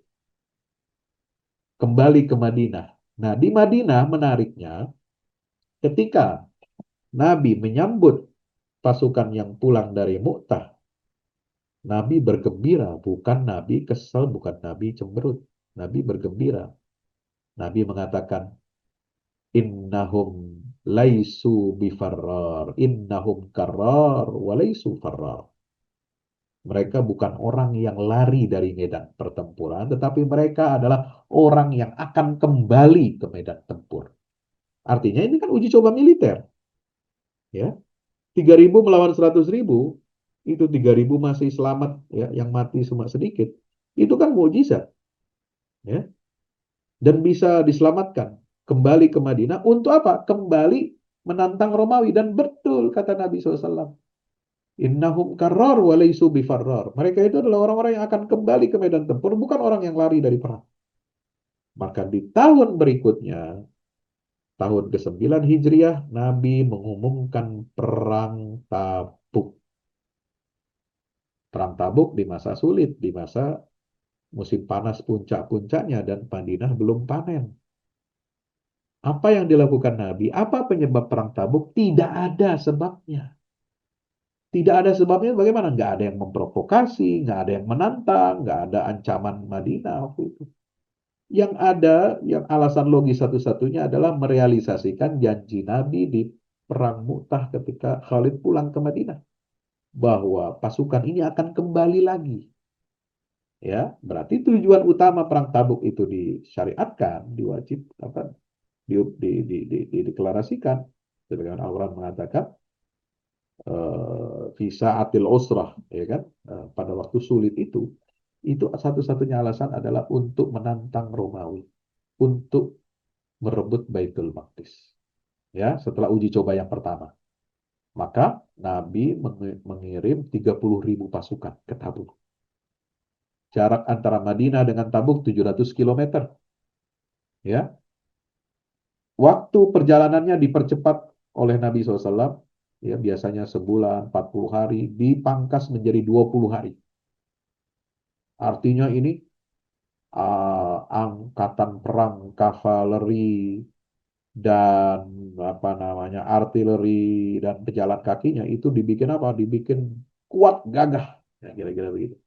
kembali ke Madinah. Nah, di Madinah menariknya ketika Nabi menyambut pasukan yang pulang dari Mu'tah, Nabi bergembira, bukan Nabi kesal, bukan Nabi cemberut. Nabi bergembira. Nabi mengatakan, innahum laisu bifarrar, innahum karrar walaisu farrar. Mereka bukan orang yang lari dari medan pertempuran, tetapi mereka adalah orang yang akan kembali ke medan tempur. Artinya ini kan uji coba militer. Ya, 3.000 melawan 100.000, itu 3.000 masih selamat, ya, yang mati cuma sedikit. Itu kan mukjizat, ya, dan bisa diselamatkan kembali ke Madinah untuk apa? Kembali menantang Romawi dan betul kata Nabi SAW. Innahum karrar walaisu bifarrar. Mereka itu adalah orang-orang yang akan kembali ke medan tempur, bukan orang yang lari dari perang. Maka di tahun berikutnya, tahun ke-9 Hijriah, Nabi mengumumkan perang Tabuk. Perang Tabuk di masa sulit, di masa musim panas puncak-puncaknya dan Madinah belum panen. Apa yang dilakukan Nabi? Apa penyebab perang Tabuk? Tidak ada sebabnya. Tidak ada sebabnya bagaimana? Nggak ada yang memprovokasi, nggak ada yang menantang, nggak ada ancaman Madinah waktu itu. Yang ada, yang alasan logis satu-satunya adalah merealisasikan janji Nabi di Perang Mu'tah ketika Khalid pulang ke Madinah. Bahwa pasukan ini akan kembali lagi. Ya, berarti tujuan utama Perang Tabuk itu disyariatkan, diwajib, apa, dideklarasikan. Sebagaimana Al-Quran mengatakan, visa atil usrah, ya kan, pada waktu sulit itu satu-satunya alasan adalah untuk menantang Romawi, untuk merebut Baitul Maqdis. Ya, setelah uji coba yang pertama, maka Nabi mengirim 30.000 pasukan ke Tabuk. Jarak antara Madinah dengan Tabuk 700 km. Ya, waktu perjalanannya dipercepat oleh Nabi SAW ya biasanya sebulan 40 hari dipangkas menjadi 20 hari. Artinya ini angkatan perang kavaleri dan apa namanya artileri dan pejalan kakinya itu dibikin apa? Dibikin kuat gagah. Ya, kira-kira begitu.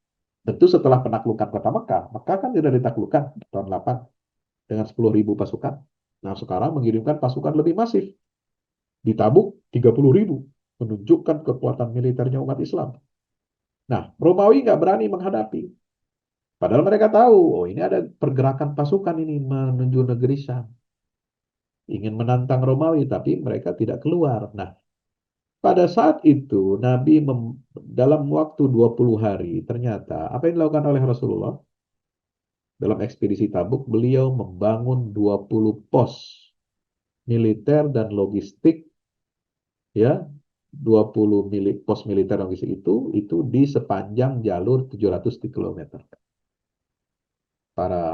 Tentu setelah penaklukan kota Mekah, Mekah kan sudah ditaklukkan tahun 8 dengan 10.000 pasukan. Nah, sekarang mengirimkan pasukan lebih masif. Di Tabuk 30.000, menunjukkan kekuatan militernya umat Islam. Nah, Romawi nggak berani menghadapi. Padahal mereka tahu, oh ini ada pergerakan pasukan ini menuju negeri Syam. Ingin menantang Romawi, tapi mereka tidak keluar. Nah, pada saat itu Nabi dalam waktu 20 hari, ternyata apa yang dilakukan oleh Rasulullah dalam ekspedisi Tabuk, beliau membangun 20 pos militer dan logistik, ya, 20 pos militer logistik itu di sepanjang jalur 700 km. Para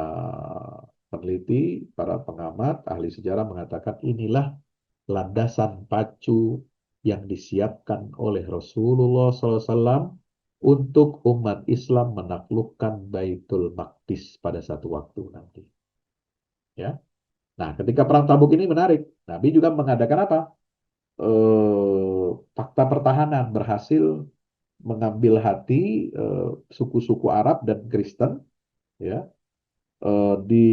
peneliti, para pengamat, ahli sejarah mengatakan inilah landasan pacu yang disiapkan oleh Rasulullah SAW untuk umat Islam menaklukkan Baitul Maqdis pada satu waktu nanti. Ya. Nah, ketika perang Tabuk ini menarik, Nabi juga mengadakan apa? Fakta pertahanan, berhasil mengambil hati suku-suku Arab dan Kristen, ya, di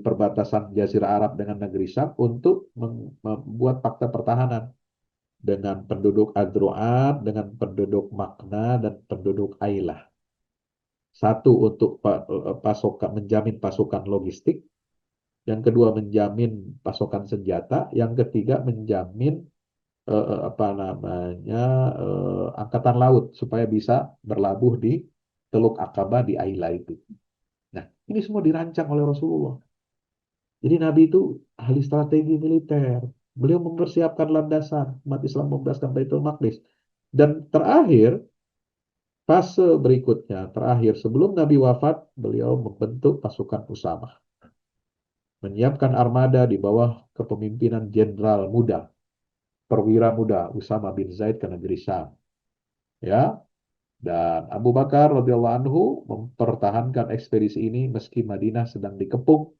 perbatasan Jazirah Arab dengan negeri Syam untuk membuat fakta pertahanan dengan penduduk Adro'at, dengan penduduk Makna, dan penduduk Ailah. Satu untuk pasokan, menjamin pasokan logistik, yang kedua menjamin pasokan senjata, yang ketiga menjamin apa namanya angkatan laut supaya bisa berlabuh di Teluk Akaba di Aila itu. Nah, ini semua dirancang oleh Rasulullah. Jadi Nabi itu ahli strategi militer. Beliau mempersiapkan landasan umat Islam membebaskan Baitul Maqdis. Dan terakhir, fase berikutnya, terakhir sebelum Nabi wafat, beliau membentuk pasukan Usamah. Menyiapkan armada di bawah kepemimpinan jenderal muda, perwira muda Usama bin Zaid ke negeri Syam. Ya, dan Abu Bakar radhiyallahu anhu mempertahankan ekspedisi ini meski Madinah sedang dikepung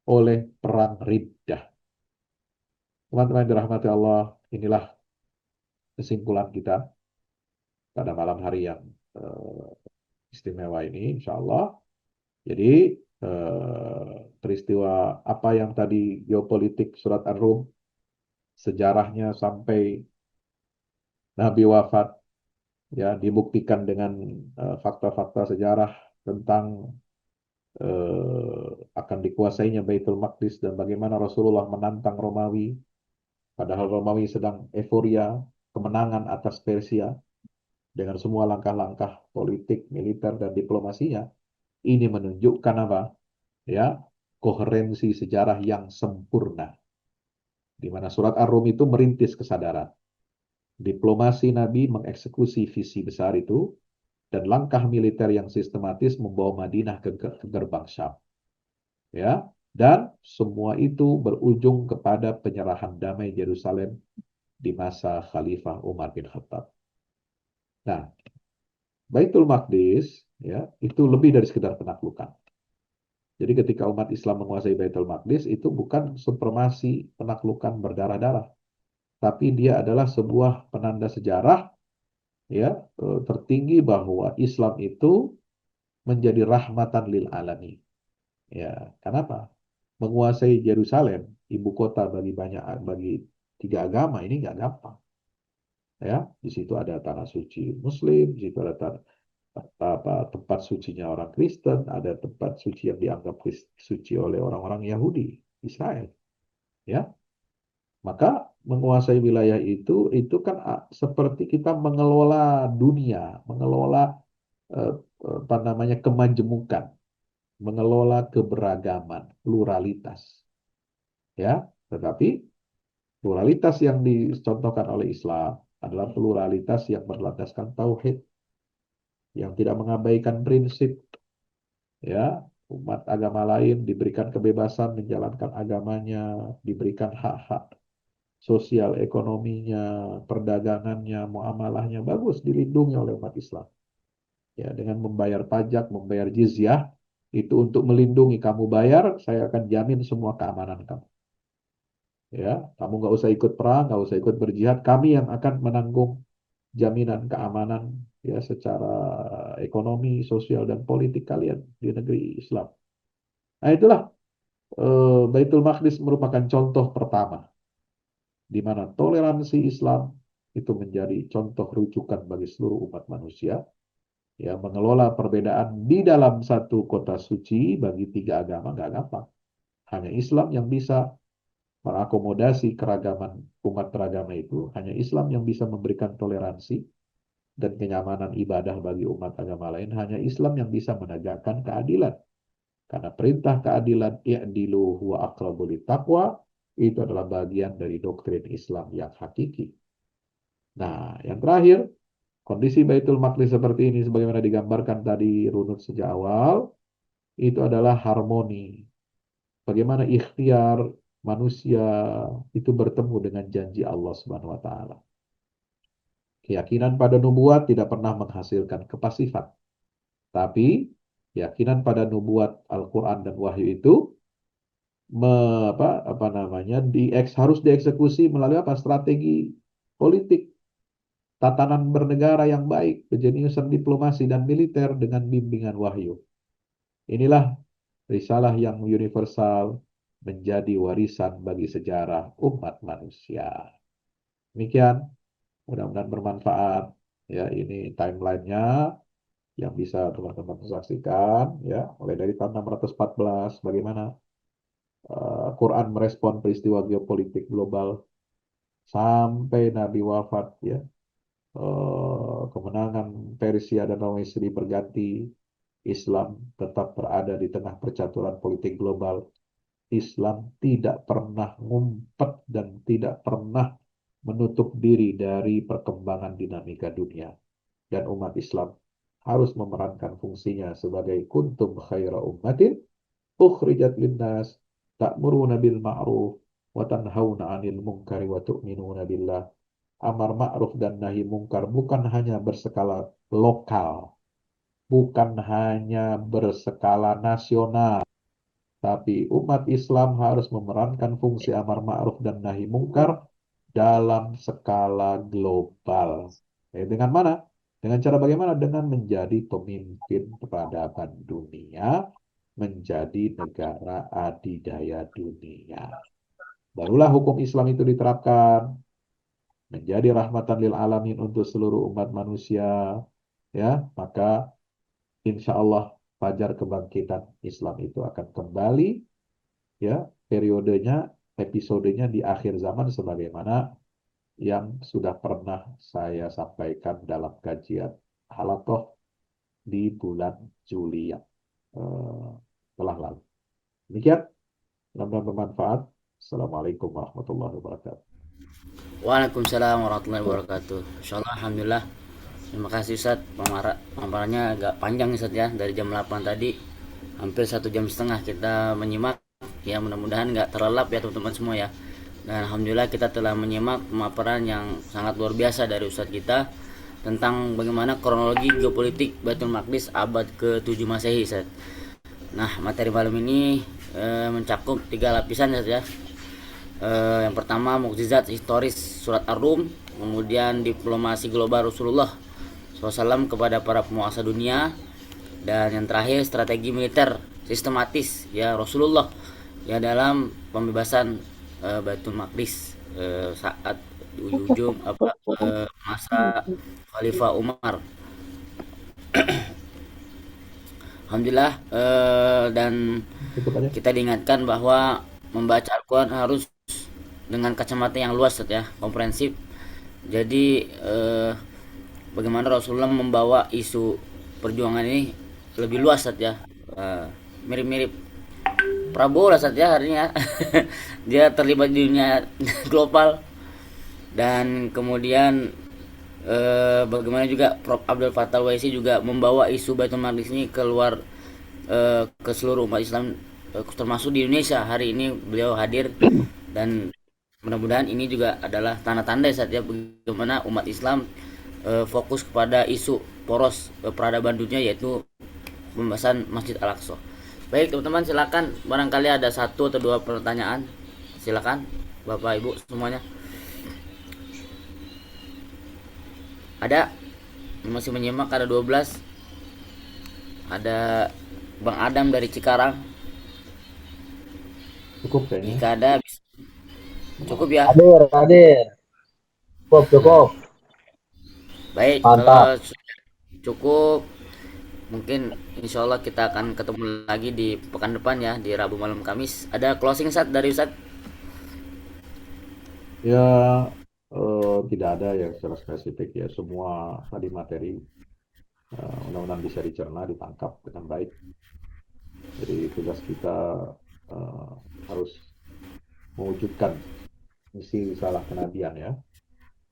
oleh perang Riddah. Teman-teman yang dirahmati Allah, inilah kesimpulan kita pada malam hari yang istimewa ini, insya Allah. Jadi peristiwa apa yang tadi geopolitik surat Ar-Rum, sejarahnya sampai Nabi wafat, ya dibuktikan dengan fakta-fakta sejarah tentang akan dikuasainya Baitul Maqdis dan bagaimana Rasulullah menantang Romawi, padahal Romawi sedang euforia kemenangan atas Persia dengan semua langkah-langkah politik, militer, dan diplomasinya. Ini menunjukkan apa? Ya, koherensi sejarah yang sempurna. Di mana surat Ar-Rum itu merintis kesadaran. Diplomasi Nabi mengeksekusi visi besar itu, dan langkah militer yang sistematis membawa Madinah ke gerbang Syam. Ya, dan semua itu berujung kepada penyerahan damai Yerusalem di masa Khalifah Umar bin Khattab. Nah, Baitul Maqdis ya itu lebih dari sekedar penaklukan. Jadi ketika umat Islam menguasai Baitul Maqdis itu bukan supremasi penaklukan berdarah-darah, tapi dia adalah sebuah penanda sejarah ya tertinggi bahwa Islam itu menjadi rahmatan lil alamin. Ya, kenapa? Menguasai Yerusalem, ibu kota bagi tiga agama ini nggak gampang. Ya, di situ ada tanah suci Muslim, di situ ada tempat sucinya orang Kristen, ada tempat suci yang dianggap suci oleh orang-orang Yahudi, Israel. Ya, maka menguasai wilayah itu kan seperti kita mengelola dunia, mengelola eh, apa namanya kemajemukan, mengelola keberagaman, pluralitas. Ya, tetapi pluralitas yang dicontohkan oleh Islam adalah pluralitas yang berlandaskan tauhid, yang tidak mengabaikan prinsip. Ya, umat agama lain diberikan kebebasan menjalankan agamanya, diberikan hak-hak. sosial ekonominya, perdagangannya, muamalahnya bagus, dilindungi oleh umat Islam. Ya, dengan membayar pajak, membayar jizyah, itu untuk melindungi kamu bayar, saya akan jamin semua keamanan kamu. Ya, kamu nggak usah ikut perang, nggak usah ikut berjihad, kami yang akan menanggung jaminan keamanan ya secara ekonomi, sosial dan politik kalian di negeri Islam. Nah, itulah Baitul Maqdis merupakan contoh pertama di mana toleransi Islam itu menjadi contoh rujukan bagi seluruh umat manusia. Ya, mengelola perbedaan di dalam satu kota suci bagi tiga agama nggak gampang. Hanya Islam yang bisa mengakomodasi keragaman umat beragama itu. Hanya Islam yang bisa memberikan toleransi dan kenyamanan ibadah bagi umat agama lain. Hanya Islam yang bisa menegakkan keadilan. Karena perintah keadilan i'dilu huwa aqrabu taqwa itu adalah bagian dari doktrin Islam yang hakiki. Nah, yang terakhir, kondisi Baitul Maqdis seperti ini sebagaimana digambarkan tadi runut sejak awal, itu adalah harmoni. Bagaimana ikhtiar manusia itu bertemu dengan janji Allah Subhanahu wa taala. Keyakinan pada nubuat tidak pernah menghasilkan kepasifan, tapi keyakinan pada nubuat Al-Qur'an dan wahyu itu me, apa namanya harus dieksekusi melalui apa strategi politik, tatanan bernegara yang baik, kejeniusan diplomasi dan militer dengan bimbingan wahyu. Inilah risalah yang universal menjadi warisan bagi sejarah umat manusia. Demikian, mudah-mudahan bermanfaat. Ya, ini timelinenya yang bisa teman-teman saksikan. Ya, mulai dari tahun 614, bagaimana Quran merespon peristiwa geopolitik global sampai Nabi wafat. Ya, kemenangan Persia dan Romawi berganti. Islam tetap berada di tengah percaturan politik global. Islam tidak pernah ngumpet dan tidak pernah menutup diri dari perkembangan dinamika dunia. Dan umat Islam harus memerankan fungsinya sebagai kuntum khaira ummatin ukhrijat linnas ta'muruna bil ma'ruf wa tanhauna 'anil munkari wa tu'minuna billah. Amar ma'ruf dan nahi mungkar bukan hanya berskala lokal, bukan hanya berskala nasional, tapi umat Islam harus memerankan fungsi amar ma'ruf dan nahi mungkar dalam skala global. Dengan mana? Dengan cara bagaimana? Dengan menjadi pemimpin peradaban dunia, menjadi negara adidaya dunia. Barulah hukum Islam itu diterapkan, menjadi rahmatan lil alamin untuk seluruh umat manusia. Ya, maka insya Allah fajar kebangkitan Islam itu akan kembali, ya, periodenya, episodenya di akhir zaman sebagaimana yang sudah pernah saya sampaikan dalam kajian Halaqah di bulan Juli yang eh, telah lalu. Demikian, mudah-mudahan bermanfaat. Assalamualaikum warahmatullahi wabarakatuh. Waalaikumsalam warahmatullahi wabarakatuh. Insyaallah alhamdulillah. Terima kasih Ustaz. Pemaparannya agak panjang Ustaz ya, dari jam 8 tadi hampir 1 jam setengah kita menyimak. Ya mudah-mudahan nggak terlelap ya teman-teman semua ya. Dan alhamdulillah kita telah menyimak pemaparan yang sangat luar biasa dari Ustaz kita tentang bagaimana kronologi geopolitik Baitul Maqdis abad ke-7 Masehi Ustaz. Nah, materi malam ini mencakup 3 lapisan Ustaz ya. Yang pertama mukjizat historis surat Ar-Rum, kemudian diplomasi global Rasulullah SAW kepada para penguasa dunia, dan yang terakhir strategi militer sistematis ya Rasulullah ya dalam pembebasan Baitul Maqdis saat di ujung masa Khalifah Umar. Alhamdulillah, dan Tutup aja. kita diingatkan bahwa membaca Al-Quran harus dengan kacamata yang luas ya, komprehensif. Jadi bagaimana Rasulullah membawa isu perjuangan ini lebih luas ya. Mirip-mirip Prabowo lah ya hari ini ya. Dia terlibat di dunia global. Dan kemudian bagaimana juga Prof. Abdul Fattah Waisi juga membawa isu Baitul Maqdis ini keluar ke seluruh umat Islam, termasuk di Indonesia. Hari ini beliau hadir dan Mudah-mudahan ini juga adalah tanda-tanda saat ya bagaimana umat Islam fokus kepada isu poros peradaban dunia, yaitu pembahasan Masjid Al-Aqsa. Baik teman-teman, silakan barangkali ada satu atau dua pertanyaan. Silakan Bapak Ibu semuanya. Ada yang masih menyimak, ada 12. Ada Bang Adam dari Cikarang. Cukup kayaknya. Jika ada cukup ya. Hadir. Cukup. Baik, Mantap. kalau sudah cukup, mungkin insya Allah kita akan ketemu lagi di pekan depan ya, di Rabu malam Kamis. Ada closing Ustaz dari Ustaz? Ya, tidak ada yang secara spesifik ya. Semua tadi materi mudah-mudahan bisa dicerna, ditangkap dengan baik. Jadi tugas kita harus mewujudkan misi risalah kenabian ya,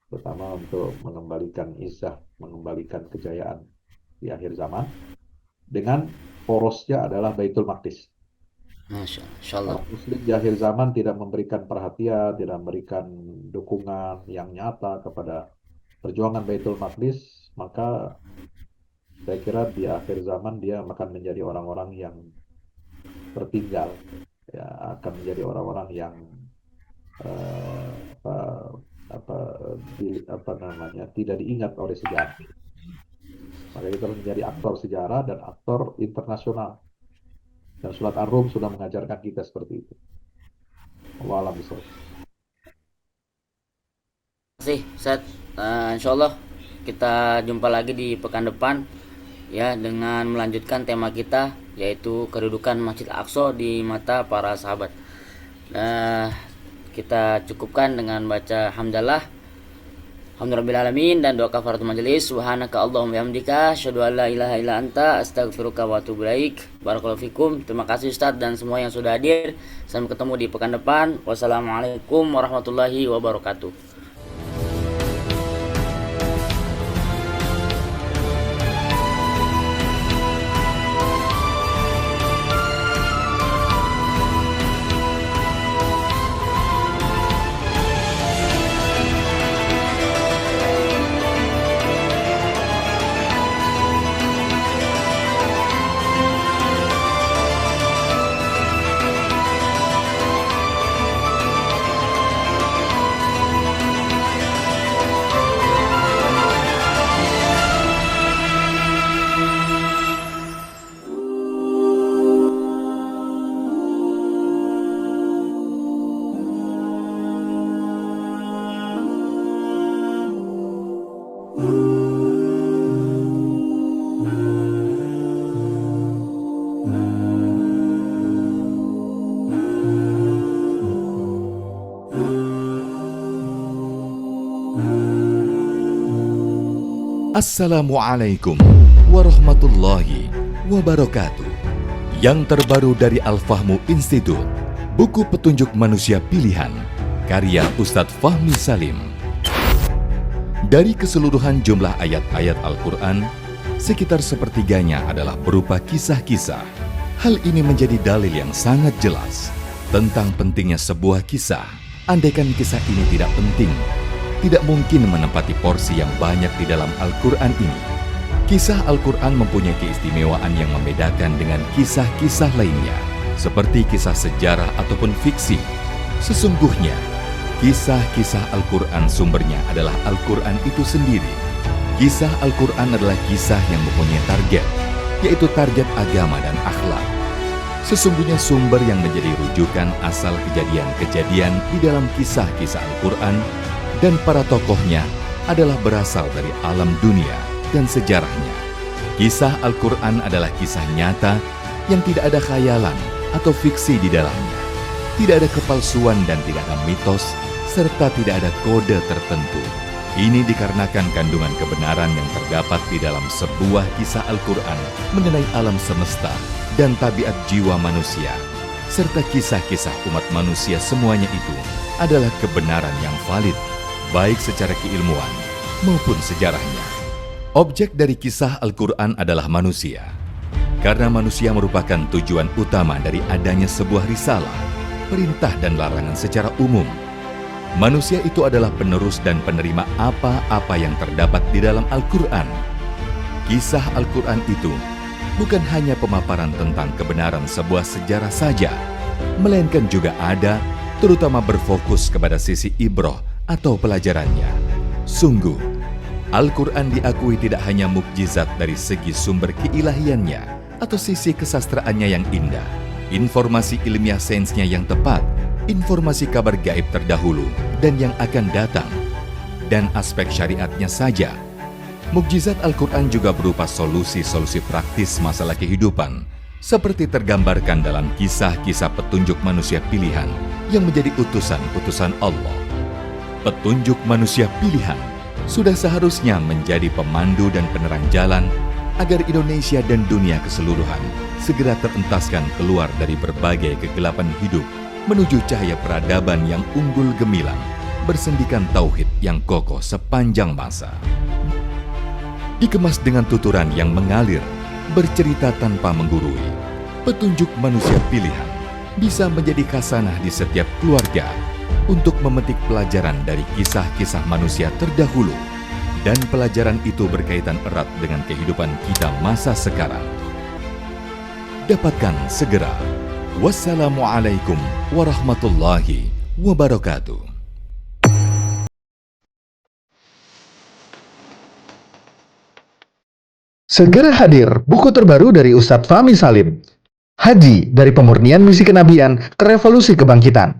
terutama untuk mengembalikan izzah, mengembalikan kejayaan di akhir zaman dengan porosnya adalah Baitul Maqdis. Masya Allah. Muslim di akhir zaman tidak memberikan perhatian, tidak memberikan dukungan yang nyata kepada perjuangan Baitul Maqdis, maka saya kira di akhir zaman dia akan menjadi orang-orang yang tertinggal, ya, akan menjadi orang-orang yang tidak diingat oleh sejarah. Maka kita harus menjadi aktor sejarah dan aktor internasional. Dan surat Ar-Rum sudah mengajarkan kita seperti itu. Wallahu a'lam bishawab. Terima kasih Ustaz. Insya Allah kita jumpa lagi di pekan depan ya, dengan melanjutkan tema kita, yaitu kedudukan Masjid Al-Aqsa di mata para sahabat. Kita cukupkan dengan baca hamdalah, alhamdulillahirabbil dan doa kafaratul majelis. Subhanaka Allahumma bihamdika asyhadu an la ilaha illa anta astaghfiruka wa atubu ilaik. Barakallahu fikum. Terima kasih Ustaz dan semua yang sudah hadir. Sampai ketemu di pekan depan. Wassalamualaikum warahmatullahi wabarakatuh. Assalamualaikum warahmatullahi wabarakatuh. Yang terbaru dari Al-Fahmu Institute, buku petunjuk manusia pilihan, karya Ustadz Fahmi Salim. Dari keseluruhan jumlah ayat-ayat Al-Quran, sekitar sepertiganya adalah berupa kisah-kisah. Hal ini menjadi dalil yang sangat jelas tentang pentingnya sebuah kisah. Andaikan kisah ini tidak penting, tidak mungkin menempati porsi yang banyak di dalam Al-Quran ini. Kisah Al-Quran mempunyai keistimewaan yang membedakan dengan kisah-kisah lainnya, seperti kisah sejarah ataupun fiksi. Sesungguhnya, kisah-kisah Al-Quran sumbernya adalah Al-Quran itu sendiri. Kisah Al-Quran adalah kisah yang mempunyai target, yaitu target agama dan akhlak. Sesungguhnya sumber yang menjadi rujukan asal kejadian-kejadian di dalam kisah-kisah Al-Quran dan para tokohnya adalah berasal dari alam dunia dan sejarahnya. Kisah Al-Quran adalah kisah nyata yang tidak ada khayalan atau fiksi di dalamnya. Tidak ada kepalsuan dan tidak ada mitos, serta tidak ada kode tertentu. Ini dikarenakan kandungan kebenaran yang terdapat di dalam sebuah kisah Al-Quran mengenai alam semesta dan tabiat jiwa manusia, serta kisah-kisah umat manusia semuanya itu adalah kebenaran yang valid, baik secara keilmuan maupun sejarahnya. Objek dari kisah Al-Quran adalah manusia, karena manusia merupakan tujuan utama dari adanya sebuah risalah, perintah dan larangan secara umum. Manusia itu adalah penerus dan penerima apa-apa yang terdapat di dalam Al-Quran. Kisah Al-Quran itu bukan hanya pemaparan tentang kebenaran sebuah sejarah saja, melainkan juga ada, terutama berfokus kepada sisi ibroh atau pelajarannya. Sungguh, Al-Quran diakui tidak hanya mukjizat dari segi sumber keilahiannya atau sisi kesastraannya yang indah, informasi ilmiah sainsnya yang tepat, informasi kabar gaib terdahulu dan yang akan datang, dan aspek syariatnya saja. Mukjizat Al-Quran juga berupa solusi-solusi praktis masalah kehidupan, seperti tergambarkan dalam kisah-kisah petunjuk manusia pilihan yang menjadi utusan-utusan Allah. Petunjuk manusia pilihan sudah seharusnya menjadi pemandu dan penerang jalan agar Indonesia dan dunia keseluruhan segera terentaskan keluar dari berbagai kegelapan hidup menuju cahaya peradaban yang unggul gemilang, bersendikan tauhid yang kokoh sepanjang masa. Dikemas dengan tuturan yang mengalir, bercerita tanpa menggurui, petunjuk manusia pilihan bisa menjadi khasanah di setiap keluarga untuk memetik pelajaran dari kisah-kisah manusia terdahulu, dan pelajaran itu berkaitan erat dengan kehidupan kita masa sekarang. Dapatkan segera. Wassalamualaikum warahmatullahi wabarakatuh. Segera hadir buku terbaru dari Ustadz Fahmi Salim, Haji dari Pemurnian Misi Kenabian ke Revolusi Kebangkitan.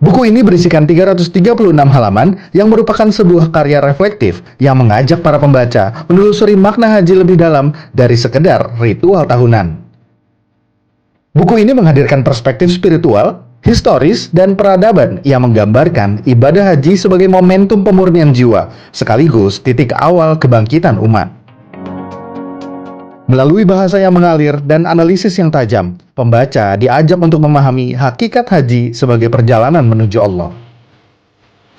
Buku ini berisikan 336 halaman yang merupakan sebuah karya reflektif yang mengajak para pembaca menelusuri makna haji lebih dalam dari sekedar ritual tahunan. Buku ini menghadirkan perspektif spiritual, historis, dan peradaban yang menggambarkan ibadah haji sebagai momentum pemurnian jiwa, sekaligus titik awal kebangkitan umat. Melalui bahasa yang mengalir dan analisis yang tajam, pembaca diajak untuk memahami hakikat haji sebagai perjalanan menuju Allah.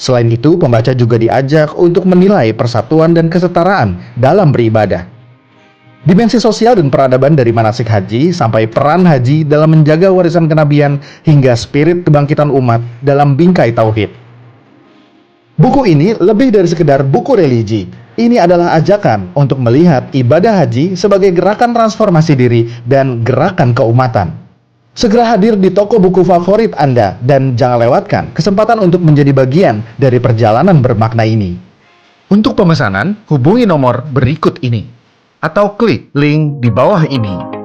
Selain itu, pembaca juga diajak untuk menilai persatuan dan kesetaraan dalam beribadah. Dimensi sosial dan peradaban dari manasik haji sampai peran haji dalam menjaga warisan kenabian hingga spirit kebangkitan umat dalam bingkai tauhid. Buku ini lebih dari sekedar buku religi. Ini adalah ajakan untuk melihat ibadah haji sebagai gerakan transformasi diri dan gerakan keumatan. Segera hadir di toko buku favorit Anda dan jangan lewatkan kesempatan untuk menjadi bagian dari perjalanan bermakna ini. Untuk pemesanan, hubungi nomor berikut ini atau klik link di bawah ini.